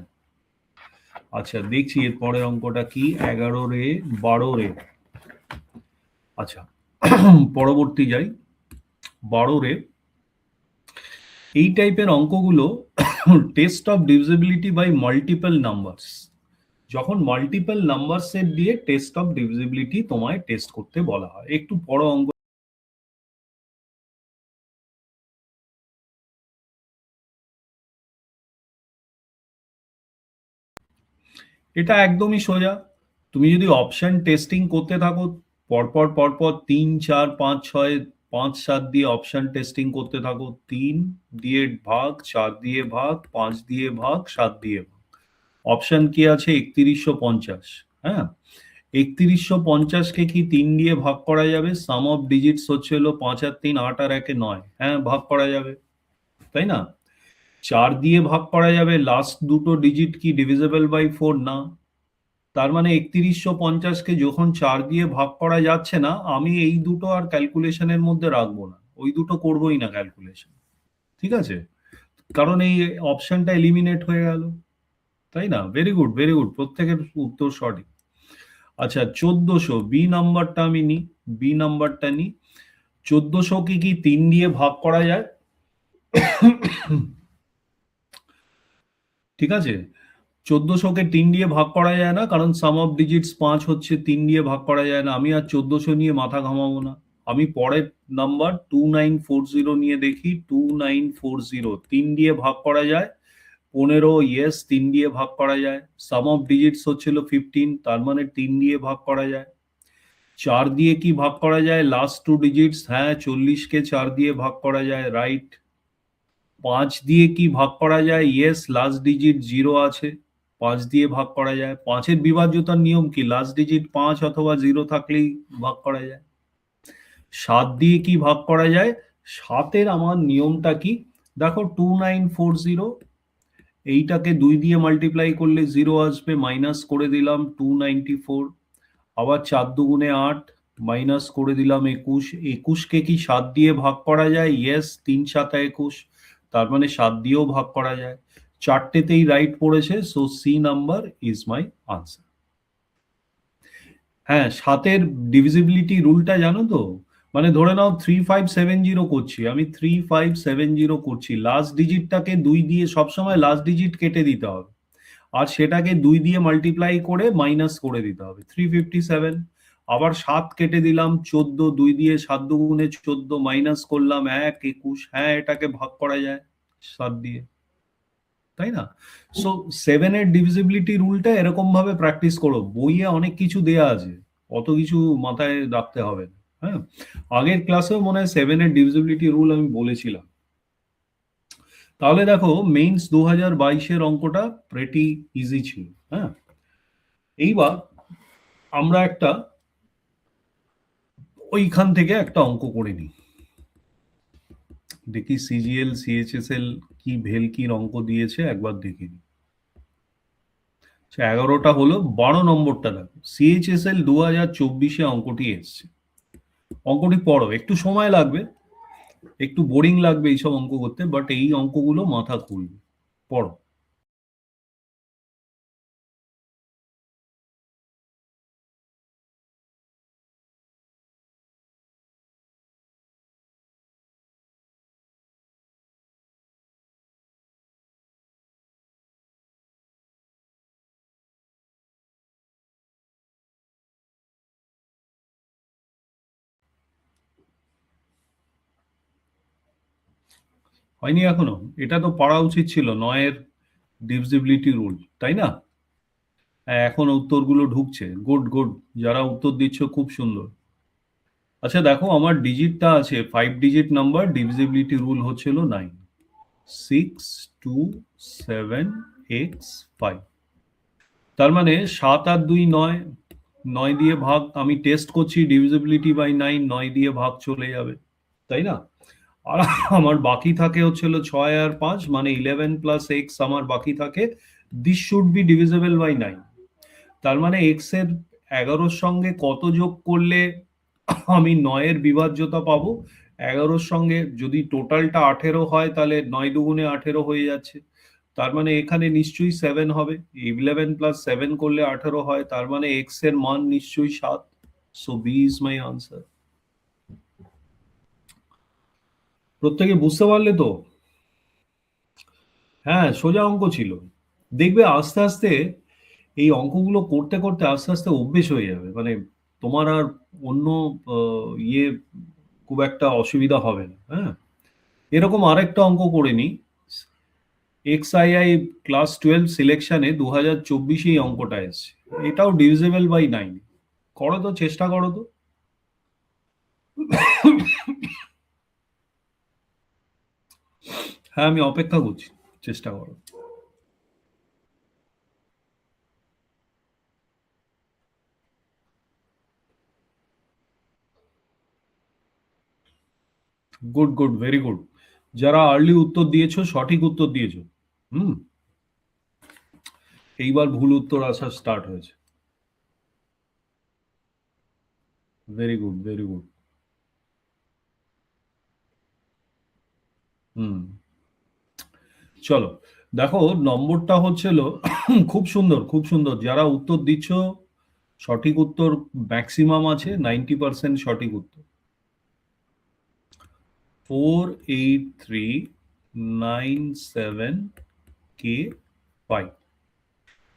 আচ্ছা দেখছি এর পরের অঙ্কটা কি। 11 রে 12 রে। আচ্ছা পরবর্তী যাই, 12 রে। এই টাইপের অঙ্কগুলো test of divisibility by multiple numbers, যখন মাল্টিপল নাম্বারসের দিয়ে টেস্ট অফ ডিভিজিবিলিটি তোমায় টেস্ট করতে বলা হয়। একটু বড় অঙ্ক। এটা একদমই সোজা। তুমি যদি অপশন টেস্টিং করতে থাকো পরপর পরপর 3 4 5 6 5 7 দিয়ে অপশন টেস্টিং করতে থাকো, 3 দিয়ে ভাগ, 4 দিয়ে ভাগ, 5 দিয়ে ভাগ, 7 দিয়ে ভাগ। অপশন কি আছে? 3150। হ্যাঁ, 3150-কে কি 3 দিয়ে ভাগ করা যাবে? সাম অফ ডিজিটস হচ্ছে হলো 5 আর 3 8 আর 1 9। হ্যাঁ, ভাগ করা যাবে, তাই না? 4 দিয়ে ভাগ করা যাবে, লাস্ট দুটো ডিজিট কি ডিভিজিবল বাই 4 না। তার মানে 3150-কে যখন 4 দিয়ে ভাগ করা যাচ্ছে না, আমি এই দুটো আর ক্যালকুলেশনের মধ্যে রাখবো না, ওই দুটো করবোই না ক্যালকুলেশন, ঠিক আছে? কারণ এই অপশনটা এলিমিনেট হয়ে গেল, তাই না? ভেরি গুড ভেরি গুড, প্রত্যেকের উত্তর সঠিক। আচ্ছা 1400 বি নাম্বারটা আমি নিই, বি নাম্বারটা নিই। 1400 কি 3 দিয়ে ভাগ করা যায়? ঠিক আছে, 1400-কে 3 দিয়ে ভাগ করা যায় না, কারণ সাম অফ ডিজিটস 5 হচ্ছে, 3 দিয়ে ভাগ করা যায় না। আমি আর 1400 নিয়ে মাথা ঘামাবো না। আমি পরের নাম্বার 2940 নিয়ে দেখি। 2940 3 দিয়ে ভাগ করা যায়? 15, ইয়েস 3 দিয়ে ভাগ করা যায়। সাম অফ ডিজিটস হচ্ছিল 15, তার মানে 3 দিয়ে ভাগ করা যায়। 4 দিয়ে কি ভাগ করা যায়? লাস্ট টু ডিজিটস, হ্যাঁ 40-কে 4 দিয়ে ভাগ করা যায়, রাইট। 5 দিয়ে কি ভাগ করা যায়? ইয়েস, লাস্ট ডিজিট 0 আছে। 5 দিয়ে ভাগ করা যায়। 5 এর বিভাজ্যতার নিয়ম কি? লাস্ট ডিজিট 5 অথবা 0 থাকলেই ভাগ করা যায়। 7 দিয়ে কি ভাগ করা যায়? 7 এর আমার নিয়মটা কি? দেখো 2940, এইটাকে 2 দিয়ে মাল্টিপ্লাই করলে 0 আসবে, মাইনাস করে দিলাম 294। আবার 4 দুগুণে 8, মাইনাস করে দিলাম 21। 21কে কি 7 দিয়ে ভাগ করা যায়? ইয়েস, 3 7 21, তার মানে 7 দিয়েও ভাগ করা যায়। চারটেতেই রাইট পড়েছে, so C number is my answer. হ্যাঁ, 7-এর ডিভিজিবিলিটি রুলটা জানো তো? মানে ধরে নাও 3570 করছি, আমি 3570 করছি, লাস্ট ডিজিটটাকে 2 দিয়ে সবসময় লাস্ট ডিজিট কেটে দিতে হবে, আর সেটাকে 2 দিয়ে মাল্টিপ্লাই করে মাইনাস করে দিতে হবে, 357। আবার 7 কেটে দিলাম, 14, 2 দিয়ে 7 দুগুণে 14, মাইনাস করলাম 1 21। হ্যাঁ, এটাকে ভাগ করা যায় 7 দিয়ে, তাই না? সো 7-এর ডিভিজিবিলিটি রুলটা এরকম ভাবে প্র্যাকটিস করো, বইয়ে অনেক কিছু দেয়া আছে, অত কিছু মাথায় রাখতে হবে না। হ্যাঁ, আগের ক্লাসেও মনে হয় 7-এর ডিভিজিবিলিটি রুল আমি বলেছিলাম। তাহলে দেখো মেইনস 2022-এর অঙ্কটা প্রেটি ইজি ছিল। হ্যাঁ, এইবার আমরা একটা ওইখান থেকে একটা অঙ্ক করে নিই, দেখি সিজিএল সিএইচএসএল কি ভেলকির অঙ্ক দিয়েছে একবার দেখি। 11টা হলো, 12 নম্বরটা দেখো, সিএইচএসএল 2024-এ অঙ্কটি এসছে। অঙ্কটি পড়ো, একটু সময় লাগবে, একটু বোরিং লাগবে এইসব অঙ্ক করতে, বাট এই অঙ্কগুলো মাথা খুলবে। পড়ো। হয়নি এখনো? এটা তো পড়া উচিত ছিল, 9-এর ডিভিজিবিলিটি রুল, তাই না? হ্যাঁ, এখন উত্তরগুলো ঢুকছে, গুড গুড, যারা উত্তর দিচ্ছ খুব সুন্দর। আচ্ছা দেখো, আমার ডিজিটটা আছে 5 ডিজিট নাম্বার, ডিভিজিবিলিটি রুল হচ্ছিল 9, 627x5। তার মানে 7 আর 2 9, 9 দিয়ে ভাগ, আমি টেস্ট করছি ডিভিজিবিলিটি বাই 9, 9 দিয়ে ভাগ চলে যাবে, তাই না? আর আমার বাকি থাকে হচ্ছিল 6 আর 5, মানে 11 প্লাস এক্স আমার বাকি থাকে। This should be divisible by 9। তার মানে এক্স এর 11-র সঙ্গে কত যোগ করলে আমি 9-এর বিভাজ্যতা পাবো? 11-র সঙ্গে যদি টোটালটা 18 হয়, তাহলে 9 দুগুণে 18 হয়ে যাচ্ছে, তার মানে এখানে নিশ্চয়ই 7 হবে। 11 প্লাস 7 করলে 18 হয়, তার মানে এক্স এর মান নিশ্চয়ই 7। So B is my answer. প্রত্যেকে বুঝতে পারলে তো? হ্যাঁ, সোজা অঙ্ক ছিল। দেখবে আস্তে আস্তে এই অঙ্কগুলো করতে করতে আস্তে আস্তে অভ্যেস হয়ে যাবে, মানে তোমার আর অন্য ইয়ে খুব একটা অসুবিধা হবে না। হ্যাঁ, এরকম আরেকটা অঙ্ক করে নি, এক্সআইআই ক্লাস 12 সিলেকশনে 2024 এই অঙ্কটা এসছে, এটাও ডিভিজিবল বাই 9। করো তো, চেষ্টা করো তো। হ্যাঁ, আমি অপেক্ষা করছি, চেষ্টা করো। Good good, very good. যারা আর্লি উত্তর দিয়েছো, সঠিক উত্তর দিয়েছো। হুম, এইবার ভুল উত্তর আসা স্টার্ট হয়েছে। Very good, very good. হুম, চলো দেখো, নম্বরটা হচ্ছিল খুব সুন্দর, খুব সুন্দর, যারা উত্তর দিচ্ছ সঠিক উত্তর ম্যাক্সিমাম আছে, 90% সঠিক উত্তর। 48397 কে 5।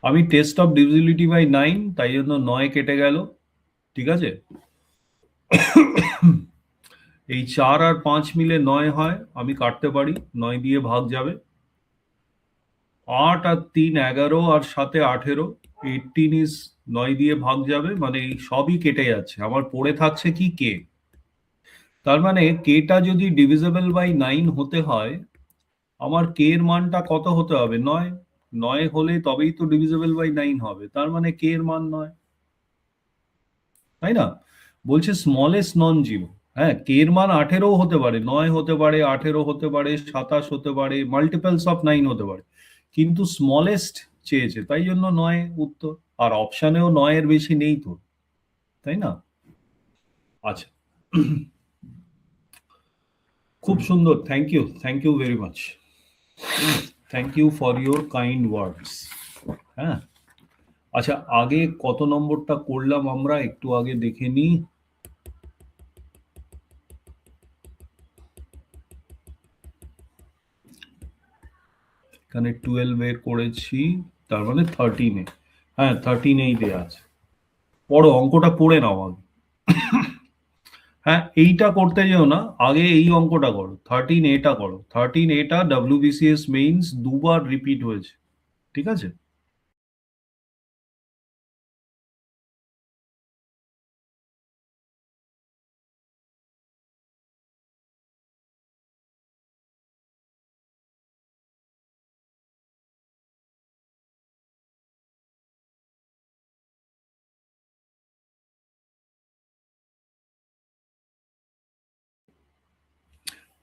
আমি টেস্ট অফ ডিভিজিবিলিটি বাই 9, তাই জন্য 9 কেটে গেল, ঠিক আছে। এই 4 আর 5 মিলে 9 হয়, আমি কাটতে পারি, 9 দিয়ে ভাগ যাবে। 8 আর 3 11, আর 7 18, 18 ইজ 9 দিয়ে ভাগ যাবে, মানে এই সবই কেটে যাচ্ছে, আমার পড়ে থাকছে কি? কে। তার মানে কেটা যদি ডিভিজিবল বাই 9 হতে হয়, আমার কে এর মানটা কত হতে হবে? 9। 9 হলে তবেই তো ডিভিজিবল বাই 9 হবে, তার মানে কে এর মান 9, তাই না? বলছে স্মলেস্ট নন জিরো। হ্যাঁ, কে এর মান 18 হতে পারে, 9 হতে পারে, 18 হতে পারে, 27 হতে পারে, মাল্টিপলস অফ 9 হতে পারে, কিন্তু স্মলেস্ট চেয়েছে, তাই জন্য 9 উত্তর। আর অপশানেও 9 এর বেশি নেই তো, তাই না? আচ্ছা, খুব সুন্দর, thank you very much, thank you for your kind words. হ্যাঁ, আচ্ছা, আগে কত নম্বরটা করলাম আমরা একটু আগে দেখে নিই। এখানে 12 এ করেছি, তার মানে 13 এ। হ্যাঁ, 13 দেয়া আছে। পড়ো, অঙ্কটা পড়ে নাও আগে। হ্যাঁ, এইটা করতে যেও না, আগে এই অঙ্কটা করো, 13A করো। 13A WBCS মেইনস দুবার রিপিট হয়েছে, ঠিক আছে?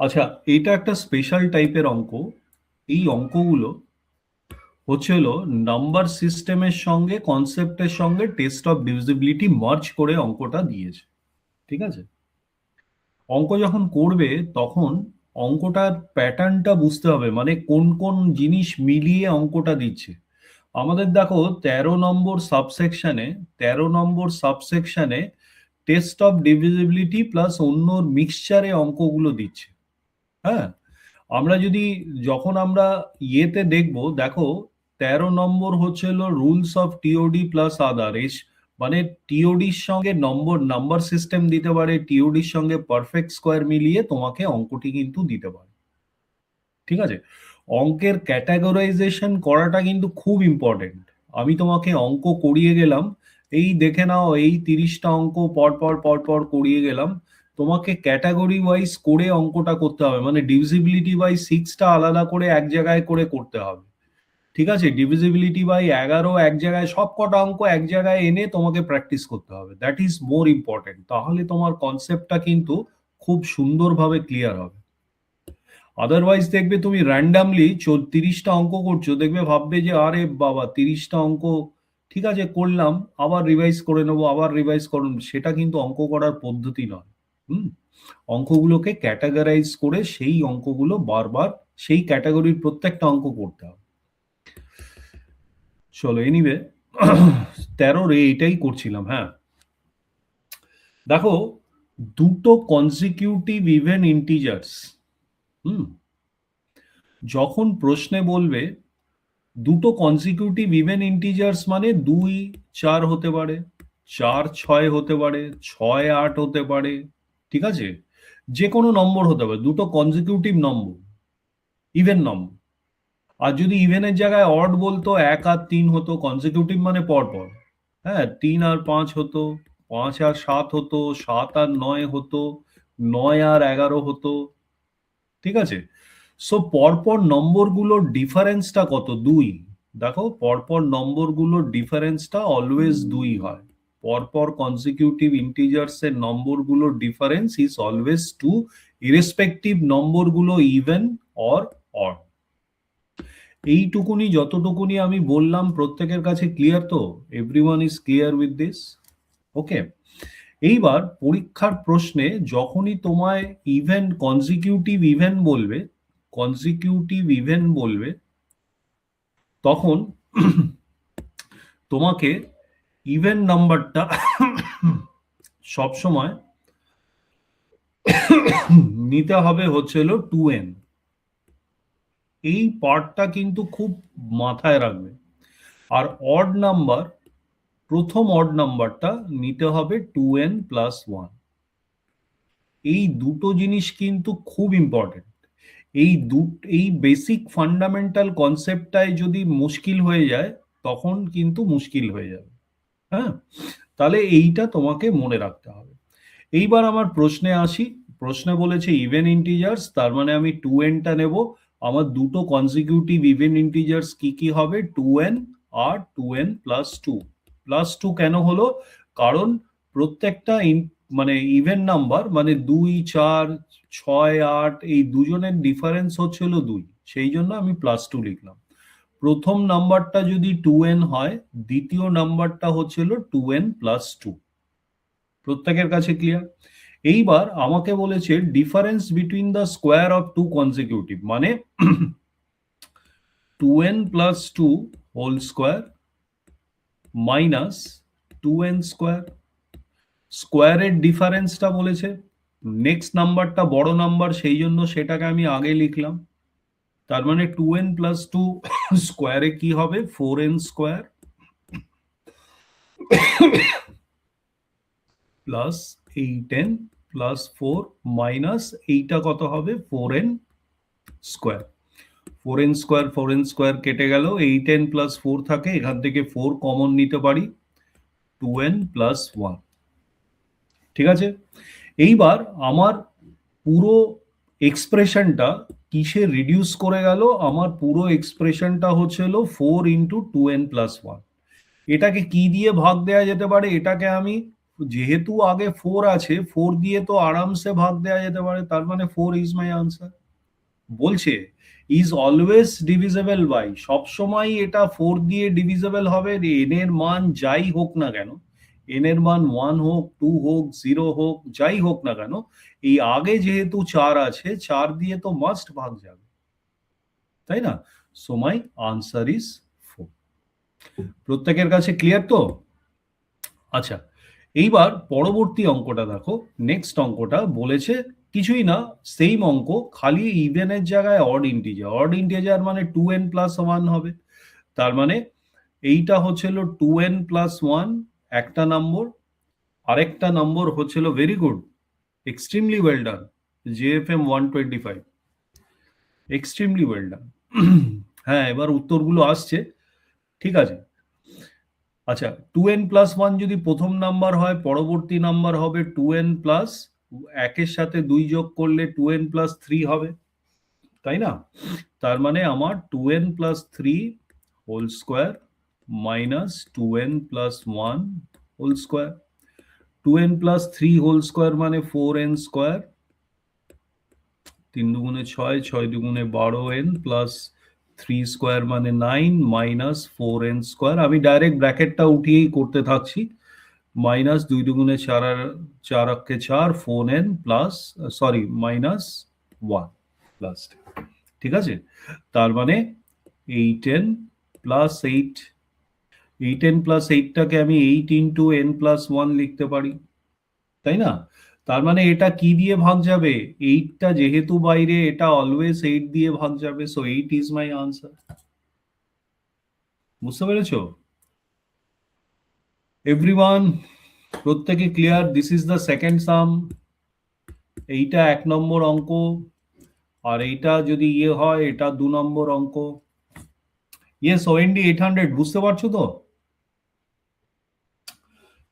আচ্ছা, এটা একটা স্পেশাল টাইপের অঙ্ক। এই অঙ্কগুলো হচ্ছে হলো নাম্বার সিস্টেমের সঙ্গে, কনসেপ্টের সঙ্গে টেস্ট অফ ডিভিজিবিলিটি মার্জ করে অঙ্কটা দিয়েছে, ঠিক আছে? অঙ্ক যখন করবে তখন অঙ্কটার প্যাটার্নটা বুঝতে হবে, মানে কোন কোন জিনিস মিলিয়ে অঙ্কটা দিচ্ছে। আমাদের দেখো 13 নম্বর সাবসেকশনে টেস্ট অফ ডিভিজিবিলিটি প্লাস অন্য মিক্সচারে অঙ্কগুলো দিচ্ছে। হ্যাঁ, আমরা যদি, যখন আমরা ইয়েতে দেখবো, দেখো 13 নম্বর হচ্ছে হলো রুলস অফ টিওডি প্লাস আদার, মানে টিওডির সঙ্গে নাম্বার সিস্টেম দিতে পারে, টিওডির সঙ্গে পারফেক্ট স্কোয়ার মিলিয়ে তোমাকে অঙ্কটি কিন্তু দিতে পারে, ঠিক আছে? অঙ্কের ক্যাটাগরাইজেশন করাটা কিন্তু খুব ইম্পর্টেন্ট। আমি তোমাকে অঙ্ক করিয়ে গেলাম, এই দেখে নাও, এই 30টা অঙ্ক পর পর পর পর করিয়ে গেলাম, তোমাকে ক্যাটাগরি ওয়াইজ করে অঙ্কটা করতে হবে, মানে ডিভিজিবিলিটি বাই 6টা আলাদা করে এক জায়গায় করে করতে হবে, ঠিক আছে? ডিভিজিবিলিটি বাই 11 এক জায়গায়, সব কটা অঙ্ক এক জায়গায় এনে তোমাকে প্র্যাকটিস করতে হবে, দ্যাট ইজ মোর ইম্পর্টেন্ট। তাহলে তোমার কনসেপ্টটা কিন্তু খুব সুন্দরভাবে ক্লিয়ার হবে। আদারওয়াইজ দেখবে তুমি র্যান্ডামলি 30টা অঙ্ক করছো, দেখবে ভাববে যে আরে বাবা 30টা অঙ্ক ঠিক আছে করলাম, আবার রিভাইজ করে নেবো, আবার রিভাইজ করুন, সেটা কিন্তু অঙ্ক করার পদ্ধতি নয়। হুম, অঙ্কগুলোকে ক্যাটাগরাইজ করে সেই অঙ্কগুলো বারবার সেই ক্যাটাগরির প্রত্যেকটা অঙ্ক করতে হবে। চলো, এনিওয়ে 13 এইটাই করছিলাম। হ্যাঁ, দেখো, দুটো কনজিকিউটিভ ইভেন ইন্টিজার্স, হুম, যখন প্রশ্নে বলবে দুটো কনজিকিউটিভ ইভেন ইন্টিজার্স, মানে 2 4 হতে পারে, 4 6 হতে পারে, 6 8 হতে পারে, ঠিক আছে? যে কোনো নম্বর হতে পারে, দুটো কনজিকিউটিভ নম্বর, ইভেন নম্বর। আর যদি ইভেনের জায়গায় অড বলতো, 1 আর 3 হতো, কনজিকিউটিভ মানে পর পর। হ্যাঁ, 3 আর 5 হতো, 5 আর 7 হতো, 7 আর 9 হতো, 9 আর 11 হতো, ঠিক আছে? সো পরপর নম্বরগুলোর ডিফারেন্সটা কত? 2। দেখো, পরপর নম্বরগুলোর ডিফারেন্সটা অলওয়েজ 2 হয়। পরপর কনজিকিউটিভ ইন্টিজার্স এর নম্বরগুলোর ডিফারেন্স ইজ অলওয়েজ 2, ইরেসপেক্টিভ নম্বরগুলো ইভেন অর অড। এইটুকুনি, যতটুকুনি আমি বললাম, প্রত্যেকের কাছে ক্লিয়ার তো? Everyone is clear with this? Okay. এইবার পরীক্ষার প্রশ্নে যখনই তোমায় কনজিকিউটিভ ইভেন বলবে, তখন তোমাকে ইভেন নাম্বারটা সবসময় নিতে হবে হচ্ছে হলো 2n। এই পার্টটা কিন্তু খুব মাথায় রাখবে। আর প্রথম অড নাম্বারটা নিতে হবে 2n+1। এই দুটো জিনিস কিন্তু খুব ইম্পর্টেন্ট। এই বেসিক ফান্ডামেন্টাল কনসেপ্টটাই যদি মুশকিল হয়ে যায়, তখন কিন্তু মুশকিল হয়ে যাবে। হ্যাঁ, তাহলে এইটা তোমাকে মনে রাখতে হবে। এইবার আমার প্রশ্নে আসি। প্রশ্নে বলেছে ইভেন ইন্টিজার্স, তার মানে আমি 2n টা নেব, আমার দুটো কনসিকিউটিভ ইভেন ইন্টিজার্স কি হবে 2n আর 2n প্লাস 2 প্লাস 2 কেন হলো, কারণ প্রত্যেকটা মানে ইভেন নাম্বার মানে 2, 4, 6, 8 এই দুজনের ডিফারেন্স হচ্ছিল 2, সেই জন্য আমি প্লাস 2 লিখলাম। প্রথম নাম্বারটা যদি 2n হয়, দ্বিতীয় নাম্বারটা হচ্ছিল 2n প্লাস 2। প্রত্যেকের কাছে ক্লিয়ার? এইবার আমাকে বলেছে difference between the square of two consecutive, মানে 2n plus 2 whole square minus 2n square. স্কোয়ারের ডিফারেন্সটা বলেছে, নেক্সট নাম্বারটা বড় নাম্বার, সেই জন্য সেটাকে আমি আগে লিখলাম। তার মানে 2n প্লাস 2 স্কোয়ারে কি হবে 4n square plus 8n plus 4 minus এইটা কত হবে 4n square. 4n square 4n square কেটে গেল, 8n প্লাস 4 থাকে, এখান থেকে 4 কমন নিতে পারি, 2n প্লাস 1। ঠিক আছে, এইবার আমার পুরো এক্সপ্রেশনটা কিসে রিডিউস করে গেল, আমার পুরো এক্সপ্রেশনটা হচ্ছিল 4 ইন্টু 2n প্লাস 1। এটাকে কি দিয়ে ভাগ দেওয়া যেতে পারে, এটাকে আমি যেহেতু আগে 4 আছে 4 দিয়ে তো আরামসে ভাগ দেওয়া যেতে পারে, তার মানে 4 ইজ মাই আনসার। বলছে ইজ অলওয়েজ ডিভিজেবল বাই, সবসময় এটা 4 দিয়ে ডিভিজেবল হবে, এন এর মান যাই হোক না কেন, এন এর মান 1 হোক 2 হোক 0 হোক যাই হোক না কেন, এই আগে যেহেতু 4 আছে 4 দিয়ে তো মাস্ট ভাগ যাবে, তাই না? So my answer is 4। প্রত্যেকের কাছে ক্লিয়ার তো? আচ্ছা, এইবার পরবর্তী অঙ্কটা দেখো। নেক্সট অঙ্কটা বলেছে কিছুই না, সেম অঙ্ক, খালি ইভেনের জায়গায় অড ইন্টিজার। অড ইন্টিজার মানে 2n প্লাস 1 হবে। তার মানে এইটা হচ্ছিল 2n প্লাস 1 একটা নম্বর, আরেকটা নম্বর হচ্ছিল, ভেরি গুড, এক্সট্রিমলি ওয়েল ডান, JFM 125, এক্সট্রিমলি ওয়েল ডান। হ্যাঁ, এবার উত্তরগুলো আসছে, ঠিক আছে। আচ্ছা, 2n প্লাস 1 যদি প্রথম নাম্বার হয়, পরবর্তী নাম্বার হবে 2n প্লাস, একের সাথে 2 যোগ করলে 2n প্লাস 3 হবে, তাই না? তার মানে আমার 2n plus 3 whole square minus 2n plus 1 whole square. 2n plus 3 whole square মানে 4n স্কোয়ার, 3 দুগুণে 6, 6 দুগুণে 12n প্লাস 3 স্কোয়ার মানে 9 মাইনাস 4n স্কোয়ার। আমি ডাইরেক্ট ব্র্যাকেটটা উঠিয়েই করতে থাকছি, মাইনাস 2 দুগুণে 4 আর 4 অক্ষে 4, 4n plus sorry minus 1 plus, ঠিক আছে। তার মানে 8n প্লাস 8, 8n প্লাস 8টাকে আমি 8 ইন্টু n প্লাস 1 লিখতে পারি, তাই না? তার মানে এটা কি দিয়ে ভাগ যাবে, 8টা যেহেতু বাইরে, এটা অলওয়েজ 8 দিয়ে ভাগ যাবে, সো 8 ইজ মাই আনসার। বুঝতে পেরেছো এভরিওয়ান? প্রত্যেকে clear? This is the second sum. এইটা 1 নম্বর অঙ্ক, আর এইটা যদি ইয়ে হয় এটা 2 নম্বর অঙ্ক। ইয়েস, OND 800 বুঝতে পারছো তো?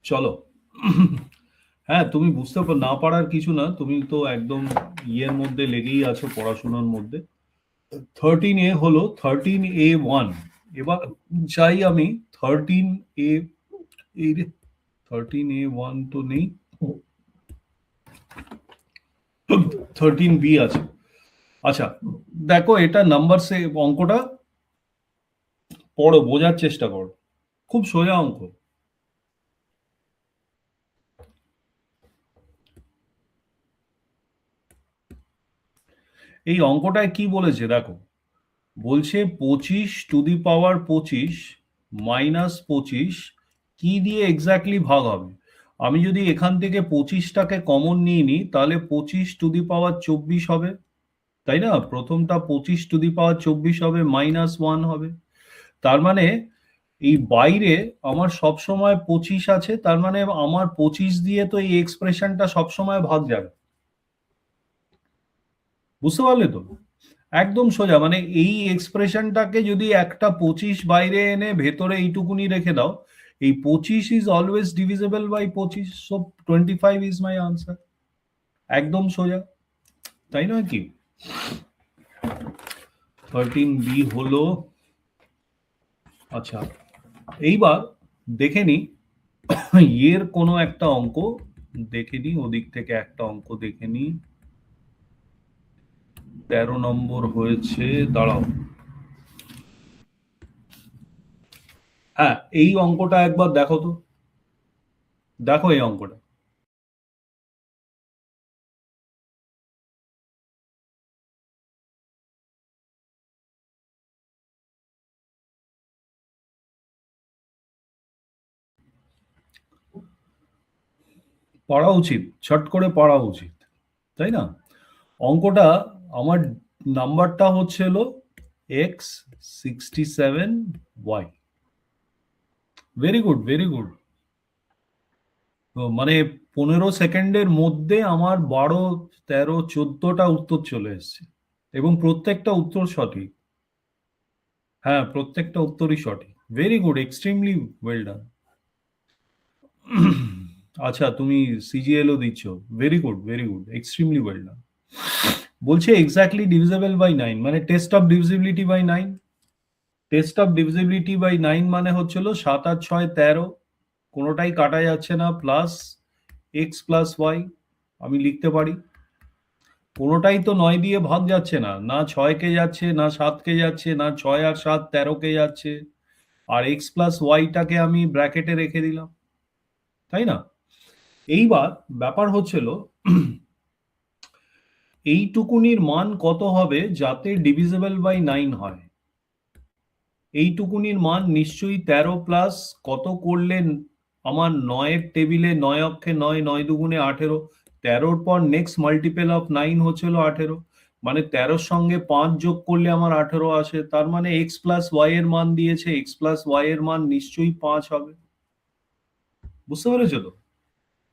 চলো। হ্যাঁ, তুমি বুঝতে না পারার কিছু না, তুমি তো একদম ইয়ের মধ্যে লেগেই আছো, পড়াশোনার মধ্যে। 13A হলো 13A1। এবার চাই আমি 13A, এই 13A1 তো নেই, 13B আছে। আচ্ছা দেখো, এটা নাম্বার সে অঙ্কটা পড়ো, বোঝার চেষ্টা করো, খুব সোজা অঙ্ক। এই অঙ্কটায় কি বলেছে দেখো, বলছে 25 টু দি পাওয়ার 25 মাইনাস 25 কি দিয়ে এক্স্যাক্টলি ভাগ হবে। আমি যদি এখান থেকে 25টাকে কমন নিয়ে নিই, তাহলে 25 টু দি পাওয়ার 24 হবে, তাই না? প্রথমটা 25 টু দি পাওয়ার 24 হবে, মাইনাস 1 হবে। তার মানে এই বাইরে আমার সব সময় 25 আছে, তার মানে আমার 25 দিয়ে তো এই এক্সপ্রেশনটা সবসময় ভাগ যাবে। বুঝতে পারলে তো? একদম সোজা, মানে এই এক্সপ্রেশনটাকে যদি একটা 25 বাইরে এনে ভেতরে এইটুকুনি রেখে দাও, এই 25 is always divisible by 25, so 25 is my answer. একদম সোজা, তাই নয় কি? 13b হলো। আচ্ছা, এইবার দেখে নি এর কোনো একটা অঙ্ক দেখে নি, ওদিক থেকে একটা অঙ্ক দেখে নি। 13 নম্বর হয়েছে, দাঁড়াও। হ্যাঁ, এই অঙ্কটা একবার দেখো তো, দেখো এই অঙ্কটা। পড়া উচিত, ছট করে পড়া উচিত, তাই না? অঙ্কটা, আমার নাম্বারটা হচ্ছে হলো x67y। Very good, very good. মানে 15 সেকেন্ডের মধ্যে আমার 12, 13, 14টা উত্তর চলে এসেছে, এবং প্রত্যেকটা উত্তর সঠিক। হ্যাঁ, প্রত্যেকটা উত্তরই সঠিক। Very good, extremely well done. আচ্ছা, তুমি সিজিএলও দিচ্ছ। Very good, very good, extremely well done. বলছে এক্স্যাক্টলি ডিভিজিবল বাই 9, মানে test of divisibility by 9। Test of divisibility by 9 মানে হচ্ছিল 7 আর 6 13, কোনোটাই কাটা যাচ্ছে না, প্লাস এক্স প্লাস ওয়াই। আমি লিখতে পারি, কোনোটাই তো 9 দিয়ে ভাগ যাচ্ছে না, না 6 কে যাচ্ছে, না 7 কে যাচ্ছে, না 6 আর 7 13 কে যাচ্ছে। আর এক্স প্লাস ওয়াইটাকে আমি ব্র্যাকেটে রেখে দিলাম, তাই না? এইবার ব্যাপার হচ্ছিল এইটুকুনির মান কত হবে যাতে ডিভিজিবল বাই 9 হয়। এইটুকুনির মান নিশ্চয়ই 13 প্লাস কত করলে আমার 9-এর টেবিলে 9 অক্ষে 9, 9 দুগুণে 18, 13-র পর নেক্সট মাল্টিপল অফ 9 হচ্ছিল 18, মানে 13-র সঙ্গে 5 যোগ করলে আমার 18 আসে। তার মানে এক্স প্লাস ওয়াই এর মান দিয়েছে, এক্স প্লাস ওয়াই এর মান নিশ্চয়ই 5 হবে। বুঝতে পেরেছো তো?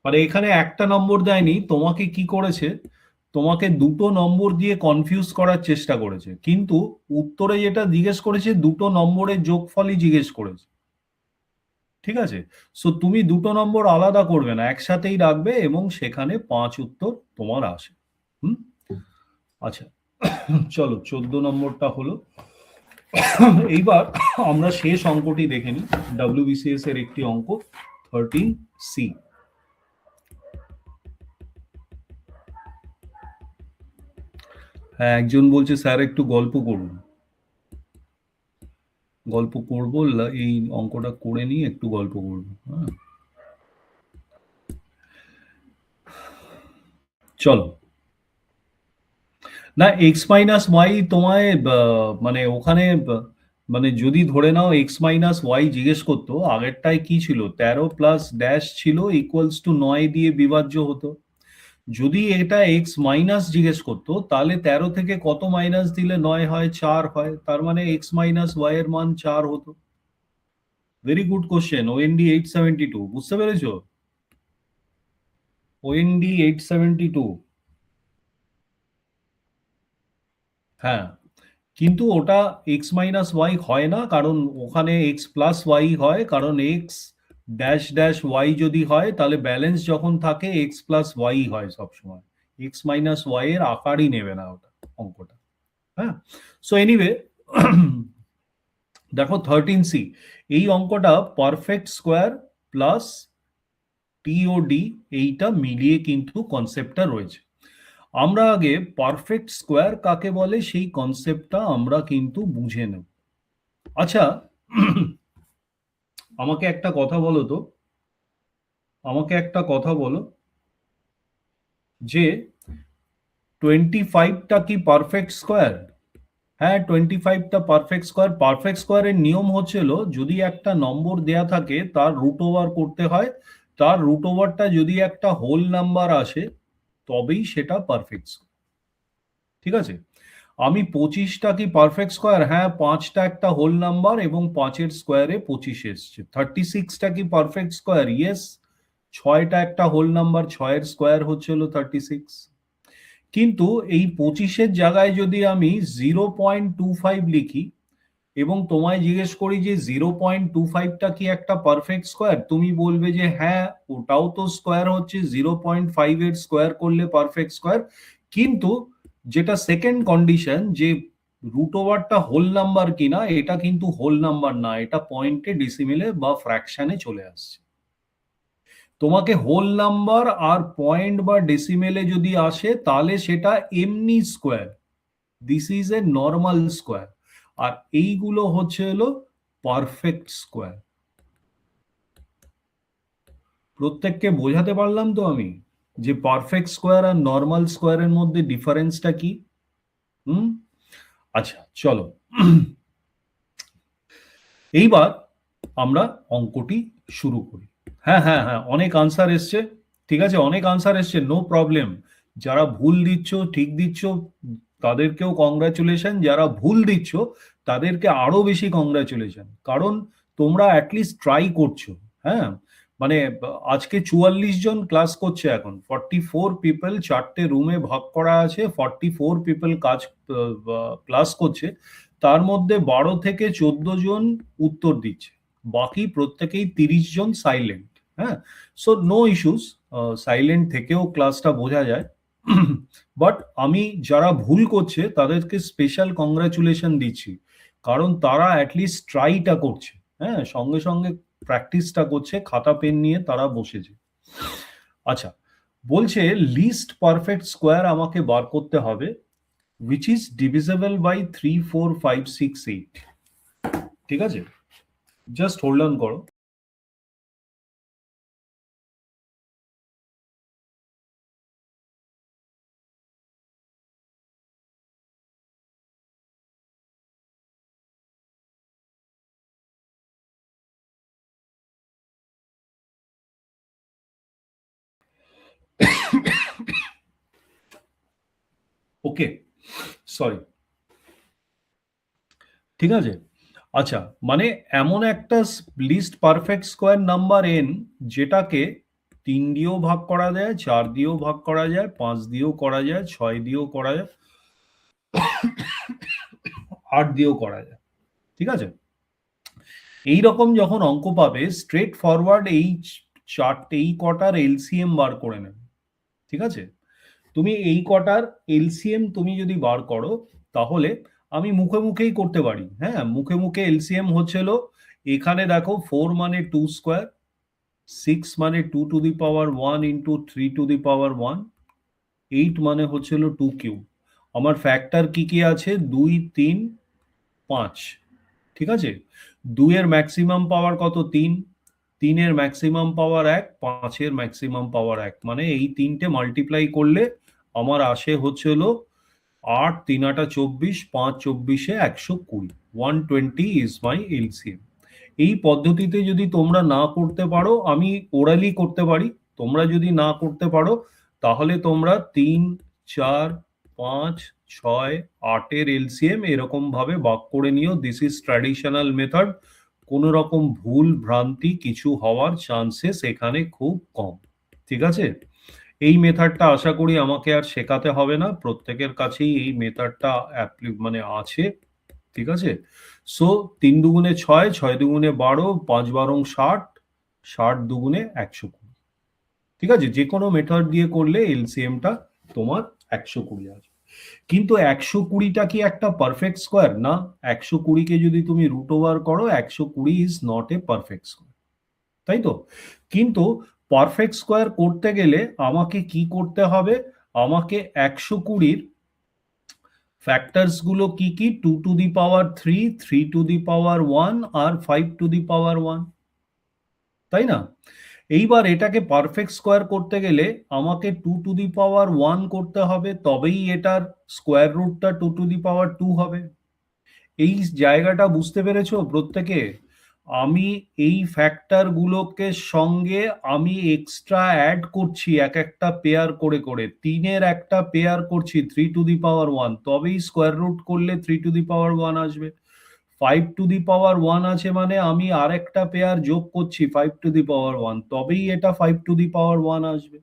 মানে এখানে একটা নম্বর দেয়নি, তোমাকে কি করেছে, তোমাকে দুটো নম্বর দিয়ে কনফিউজ করার চেষ্টা করেছে, কিন্তু উত্তরে যেটা জিজ্ঞেস করেছে দুটো নম্বরের যোগফলই জিজ্ঞেস করেছে। ঠিক আছে? সো তুমি দুটো নম্বর আলাদা করবে না, একসাথেই রাখবে, এবং সেখানে 5 উত্তর তোমার আসে। হুম। আচ্ছা, চলো 14 নম্বরটা হলো। এইবার আমরা শেষ অঙ্কটি দেখে নিই, ডাব্লিউবিসিএস এর একটি অঙ্ক, 13C। হ্যাঁ, একজন বলছে স্যার একটু গল্প করুন। গল্প করবো, এই অঙ্কটা করে নিয়ে একটু গল্প করবো। হ্যাঁ, চলো। না, এক্স মাইনাস ওয়াই তোমায় মানে ওখানে মানে যদি ধরে নাও এক্স মাইনাস ওয়াই জিজ্ঞেস করতো, আগেরটায় কি ছিল, 13 প্লাস ড্যাশ ছিল ইকুয়ালস টু 9 দিয়ে বিভাজ্য হতো। যদি এটা এক্স মাইনাস জিজ্ঞেস করতো, তাহলে 13 থেকে কত মাইনাস দিলে 9 হয়, 4 হয়, তার মানে এক্স মাইনাস ওয়াই এর মান 4 হতো। ভেরি গুড কোশ্চেন, ওএনডি 872, বুঝতে পেরেছো? ওএনডি 872। হ্যাঁ, কিন্তু ওটা এক্স মাইনাস ওয়াই হয় না, কারণ ওখানে এক্স প্লাস ওয়াই হয়, কারণ এক্স ড্যাশ ড্যাশ ওয়াই যদি হয় তাহলে ব্যালেন্স যখন থাকে এক্স প্লাস ওয়াই হয় সবসময়। এক্স মাইনাস ওয়াই এর আকারই নেবে না ওটা, অঙ্কটা। হ্যাঁ, সো এনিওয়ে, দেখো 13C, এই অঙ্কটা পারফেক্ট স্কোয়ার প্লাস টিওডি, এইটা মিলিয়ে কিন্তু কনসেপ্টটা রয়েছে। আমরা আগে পারফেক্ট স্কোয়ার কাকে বলে সেই কনসেপ্টটা আমরা কিন্তু বুঝে নেব। আচ্ছা, আমাকে একটা কথা বলো তো, আমাকে একটা কথা বলো, যে 25টা কি পারফেক্ট স্কোয়ার? হ্যাঁ, 25টা পারফেক্ট স্কোয়ার। পারফেক্ট স্কোয়ারের নিয়ম হচ্ছিল, যদি একটা নম্বর দেয়া থাকে তার রুট ওভার করতে হয়, তার রুট ওভারটা যদি একটা হোল নাম্বার আসে তবেই সেটা পারফেক্ট। ঠিক আছে? আমি 25টা কি পারফেক্ট স্কোয়ার? হ্যাঁ, 5টা একটা হোল নাম্বার এবং 5-এর স্কোয়ারে 25 এসছে। 36টা কি পারফেক্ট স্কোয়ার? ইয়েস। 6টা একটা হোল নাম্বার, 6-এর স্কোয়ার হচ্ছে হলো 36। কিন্তু এই 25-এর জায়গায় যদি আমি 0.25 লিখি এবং তোমায় জিজ্ঞেস করি যে 0.25টা কি একটা পারফেক্ট স্কোয়ার, তুমি বলবে যে হ্যাঁ, ওটাও তো স্কোয়ার হচ্ছে, 0.5 এর স্কোয়ার করলে পারফেক্ট স্কোয়ার। কিন্তু যেটা সেকেন্ড কন্ডিশন, যে রুট ওভারটা হোল নাম্বার কিনা, এটা কিন্তু হোল নাম্বার না, এটা পয়েন্টে, ডেসিমেলে বা ফ্র্যাকশনে চলে আসছে। তোমাকে হোল নাম্বার আর পয়েন্ট বা ডেসিমেলে যদি আসে তাহলে সেটা এমনি square, this is a normal square, আর এইগুলো হচ্ছে হলো পারফেক্ট স্কোয়ার। প্রত্যেককে বোঝাতে পারলাম তো আমি যে পারফেক্ট স্কোয়ার আর নর্মাল স্কোয়ারের মধ্যে ডিফারেন্সটা কি? হুম, আচ্ছা চলো। এইবার আমরা অঙ্কটি শুরু করি। হ্যাঁ হ্যাঁ হ্যাঁ, অনেক আনসার এসছে, ঠিক আছে, অনেক আনসার এসছে, নো প্রবলেম। যারা ভুল দিচ্ছ, ঠিক দিচ্ছ, তাদেরকেও কংগ্রাচুলেশন, যারা ভুল দিচ্ছ তাদেরকে আরো বেশি কংগ্রাচুলেশন, কারণ তোমরা অ্যাটলিস্ট ট্রাই করছো। হ্যাঁ, মানে আজকে 44 জন ক্লাস করছে, এখন 44 পিপল, 4টে রুমে ভাগ করা আছে, 44 পিপল কাজ ক্লাস করছে, তার মধ্যে 12 থেকে 14 জন উত্তর দিচ্ছে, বাকি প্রত্যেকেই 30 জন সাইলেন্ট। হ্যাঁ, সো নো ইস্যুস, সাইলেন্ট থেকেও ক্লাসটা বোঝা যায়। বাট আমি যারা ভুল করছে তাদেরকে স্পেশাল কংগ্রাচুলেশন দিচ্ছি, কারণ তারা অ্যাটলিস্ট ট্রাইটা করছে। হ্যাঁ, সঙ্গে সঙ্গে প্র্যাকটিসটা করছে, খাতা পেন নিয়ে তারা বসেছে। আচ্ছা, বলছে লিস্ট পারফেক্ট স্কোয়ার আমাকে বার করতে হবে which is divisible by 3, 4, 5, 6, 8। ঠিক আছে, জাস্ট হোল্ড অন করো। ওকে, সরি, ঠিক আছে। আচ্ছা, মানে এমন একটা least perfect square number N, যেটাকে 3 দিয়েও ভাগ করা যায়, 4 দিয়েও ভাগ করা যায়, 5 দিয়েও করা যায়, 6 দিয়েও করা যায়, 8 দিয়েও করা যায়। ঠিক আছে, এই রকম যখন অঙ্ক পাবে, স্ট্রেট ফরওয়ার্ড এই চার্ট, এই কটার এলসিএম বার করে নেবে। ঠিক আছে, তুমি এই কটার এলসিএম তুমি যদি বার করো, তাহলে আমি মুখে মুখেই করতে পারি। হ্যাঁ, মুখে মুখে এলসিএম হচ্ছিল, এখানে দেখো 4 মানে 2 স্কোয়ার, 6 মানে 2 to the power 1 into 3 to the power 1, 8 মানে হচ্ছিল 2 কিউব। আমার ফ্যাক্টর কি কি আছে? 2, 3, 5। ঠিক আছে, 2 এর ম্যাক্সিমাম পাওয়ার কত? 3, 3 এর ম্যাক্সিমাম পাওয়ার 1, 5 এর ম্যাক্সিমাম পাওয়ার 1, মানে এই তিনটে মাল্টিপ্লাই করলে আমার আসে হচ্ছে হলো 8, 3 আটা 24, 5 24-এ 120, 120 ইজ মাই এলসিএম। এই পদ্ধতিতে যদি তোমরা না করতে পারো, আমি ওরালি করতে পারি, তোমরা যদি না করতে পারো তাহলে তোমরা 3, 4, 5, 6, 8-এর এলসিএম এরকম ভাবে ভাগ করে নিও। দিস ইজ ট্র্যাডিশনাল মেথড, কোনো রকম ভুল ভ্রান্তি কিছু হওয়ার চান্সেস এখানে খুব কম। ঠিক আছে, এই মেথডটা আশা করি আমাকে আর শেখাতে হবে না, প্রত্যেকের কাছেই এই মেথডটা মানে আছে। ঠিক আছে, সো 3 দুগুণে 6, 6 দুগুণে 12, 5 বারং 60, 60 দুগুণে 120। ঠিক আছে, যে কোনো মেথড দিয়ে করলে এলসিএমটা তোমার 120 আসবে। কিন্তু 120টা কি একটা পারফেক্ট স্কোয়ার? না, 120কে যদি তুমি রুট ওভার করো, 120 is not a perfect square, তাই তো? কিন্তু পারফেক্ট স্কোয়ার করতে গেলে আমাকে কি করতে হবে? আমাকে 120-র ফ্যাক্টরস গুলো কি কি? 2 to the power 3, 3 to the power 1 আর 5 টু দি পাওয়ার 1, তাই না? এইবার এটাকে পারফেক্ট স্কোয়ার করতে গেলে আমাকে 2 টু দি পাওয়ার 1 করতে হবে, তবেই এটার স্কোয়ার রুটটা 2 টু দি পাওয়ার 2 হবে। এই জায়গাটা বুঝতে পেরেছো প্রত্যেকে? আমি এই ফ্যাক্টর গুলোকে সঙ্গে আমি এক্সট্রা অ্যাড করছি, এক একটা পেয়ার করে করে, 3-এর একটা পেয়ার করছি 3 টু দি পাওয়ার 1, তবেই স্কোয়ার রুট করলে 3 টু দি পাওয়ার 1 আসবে। 5 টু দি পাওয়ার 1 আছে মানে আমি আর একটা পেয়ার যোগ করছি 5 টু দি পাওয়ার 1, তবেই এটা 5 টু দি পাওয়ার 1 আসবে।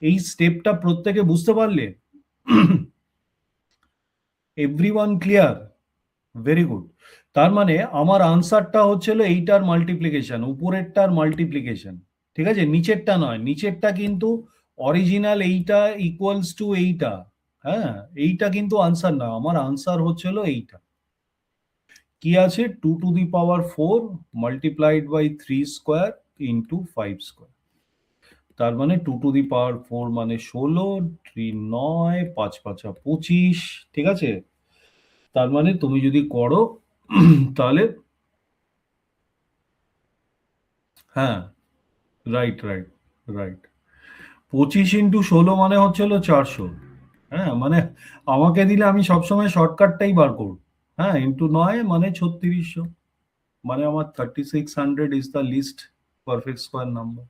এই স্টেপটা প্রত্যেকে বুঝতে পারলে? Everyone clear? Very good. তার মানে আমার আনসারটা হচ্ছিল এইটার মাল্টিপ্লিকেশন, উপরেরটার মাল্টিপ্লিকেশন। ঠিক আছে, নিচেরটা নয়, নিচেরটা কিন্তু অরিজিনাল এইটা ইকুয়ালস টু এইটা। হ্যাঁ, এইটা কিন্তু আনসার না, আমার আনসার হচ্ছিল এইটা। কি আছে, 2 to the power 4 multiplied by 3 square into 5 square. তার মানে 2 to the power 4 মানে 16, 3 9, 5 5 25, ঠিক আছে। তার মানে তুমি যদি করো তাহলে, হ্যাঁ, রাইট রাইট রাইট, 25 × 16 মানে হচ্ছে হলো 400। হ্যাঁ, মানে আমাকে দিলে আমি সবসময় শর্টকাটটাই বার করব। হ্যাঁ, ×9 মানে 3600, মানে আমার 3600 is the least perfect square number.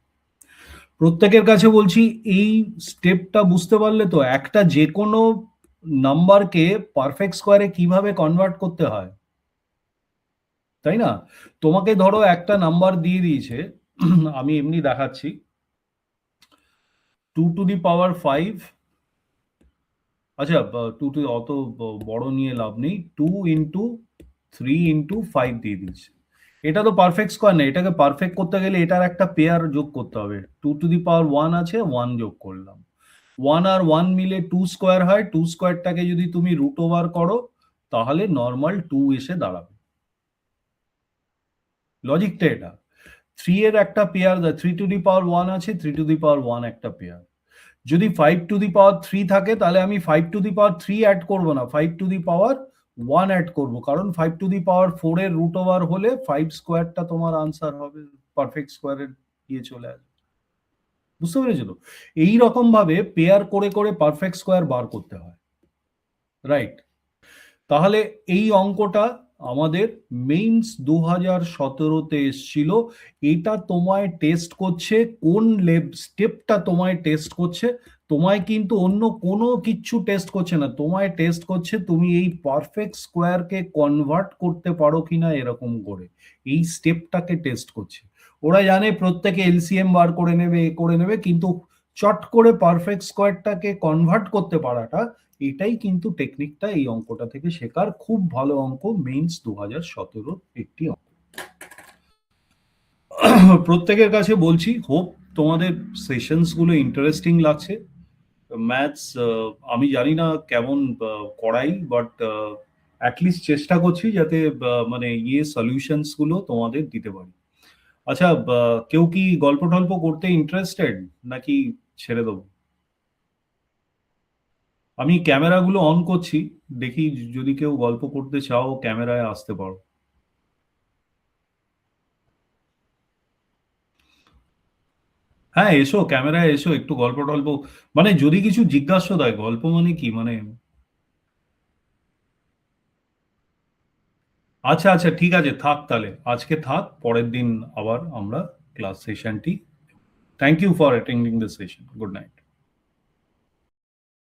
প্রত্যেকের কাছে বলছি, এই স্টেপটা বুঝতে পারলে তো একটা যে কোনো নাম্বারকে পারফেক্ট স্কোয়ারে কিভাবে কনভার্ট করতে হয়, তাই না? তোমাকে ধরো একটা নাম্বার দিয়ে দিয়েছে, আমি এমনি দেখাচ্ছি, 2 to the power 5, আচ্ছা, অত বড় নিয়ে লাভ নেই, 2 × 3 × 5 দিয়ে দিচ্ছে। এটা তো পারফেক্ট স্কোয়ার না, এটাকে পারফেক্ট করতে গেলে এটার একটা পেয়ার যোগ করতে হবে। 2 to the power 1 আছে, 1 যোগ করলাম, 1 আর 1 মিলে 2 স্কোয়ার হয়, 2 স্কোয়ারটাকে যদি তুমি রুট ওভার করো তাহলে নর্মাল 2 এসে দাঁড়াবে। লজিকটা এটা। 3 এর একটা পেয়ার, 3 to the power 1 আছে, 3 to the power 1 একটা পেয়ার। যদি 5 to the power 3 থাকে তাহলে আমি 5 to the power 3 অ্যাড করবো না, 5 to the power 1 অ্যাড করবো, কারণ 5 to the power 4 এর রুট ওভার হলে 5 স্কোয়ারটা তোমার আনসার হবে, পারফেক্ট স্কোয়ারের ইয়ে চলে আসবে। বুঝতে পেরেছো তো? এইরকম ভাবে পেয়ার করে করে পারফেক্ট স্কোয়ার বার করতে হয়, রাইট? তাহলে এই অঙ্কটা আমাদের মেইনস 2017-তে এসছিল। এটা তোমায় টেস্ট করছে, কোন স্টেপটা তোমায় টেস্ট করছে, তোমায় কিন্তু অন্য কোনো কিচ্ছু টেস্ট করছে না, তোমায় টেস্ট করছে তুমি এই পারফেক্ট স্কোয়ারকে কনভার্ট করতে পারো কিনা, এরকম করে এই স্টেপটাকে টেস্ট করছে। ওরা জানে প্রত্যেকে এলসিএম বার করে নেবে, এ করে নেবে, কিন্তু চট করে পারফেক্ট স্কোয়ারটাকে কনভার্ট করতে পারাটা, এটাই কিন্তু টেকনিকটা এই অঙ্কটা থেকে শেখার। খুব ভালো অঙ্ক, মেইনস 2017 একটি অঙ্ক। প্রত্যেকের কাছে বলছি, হোপ তোমাদের সেশনস গুলো ইন্টারেস্টিং লাগছে। ম্যাথস আমি জানি না কেমন করাই, বাট অ্যাটলিস্ট চেষ্টা করছি যাতে মানে সলিউশনস গুলো তোমাদের দিতে পারি। আচ্ছা, কেউ কি গল্প টল্প করতে ইন্টারেস্টেড, নাকি ছেড়ে দেবো? আমি ক্যামেরাগুলো অন করছি, দেখি যদি কেউ গল্প করতে চাও ক্যামেরায় আসতে পারো। হ্যাঁ, এসো, ক্যামেরায় এসো, একটু গল্প টল্প, মানে যদি কিছু জিজ্ঞাসা দেয়, গল্প মানে কি মানে। আচ্ছা আচ্ছা, ঠিক আছে, থাক তাহলে, আজকে থাক, পরের দিন আবার আমরা ক্লাস সেশনটি। Thank you for attending the session, good night.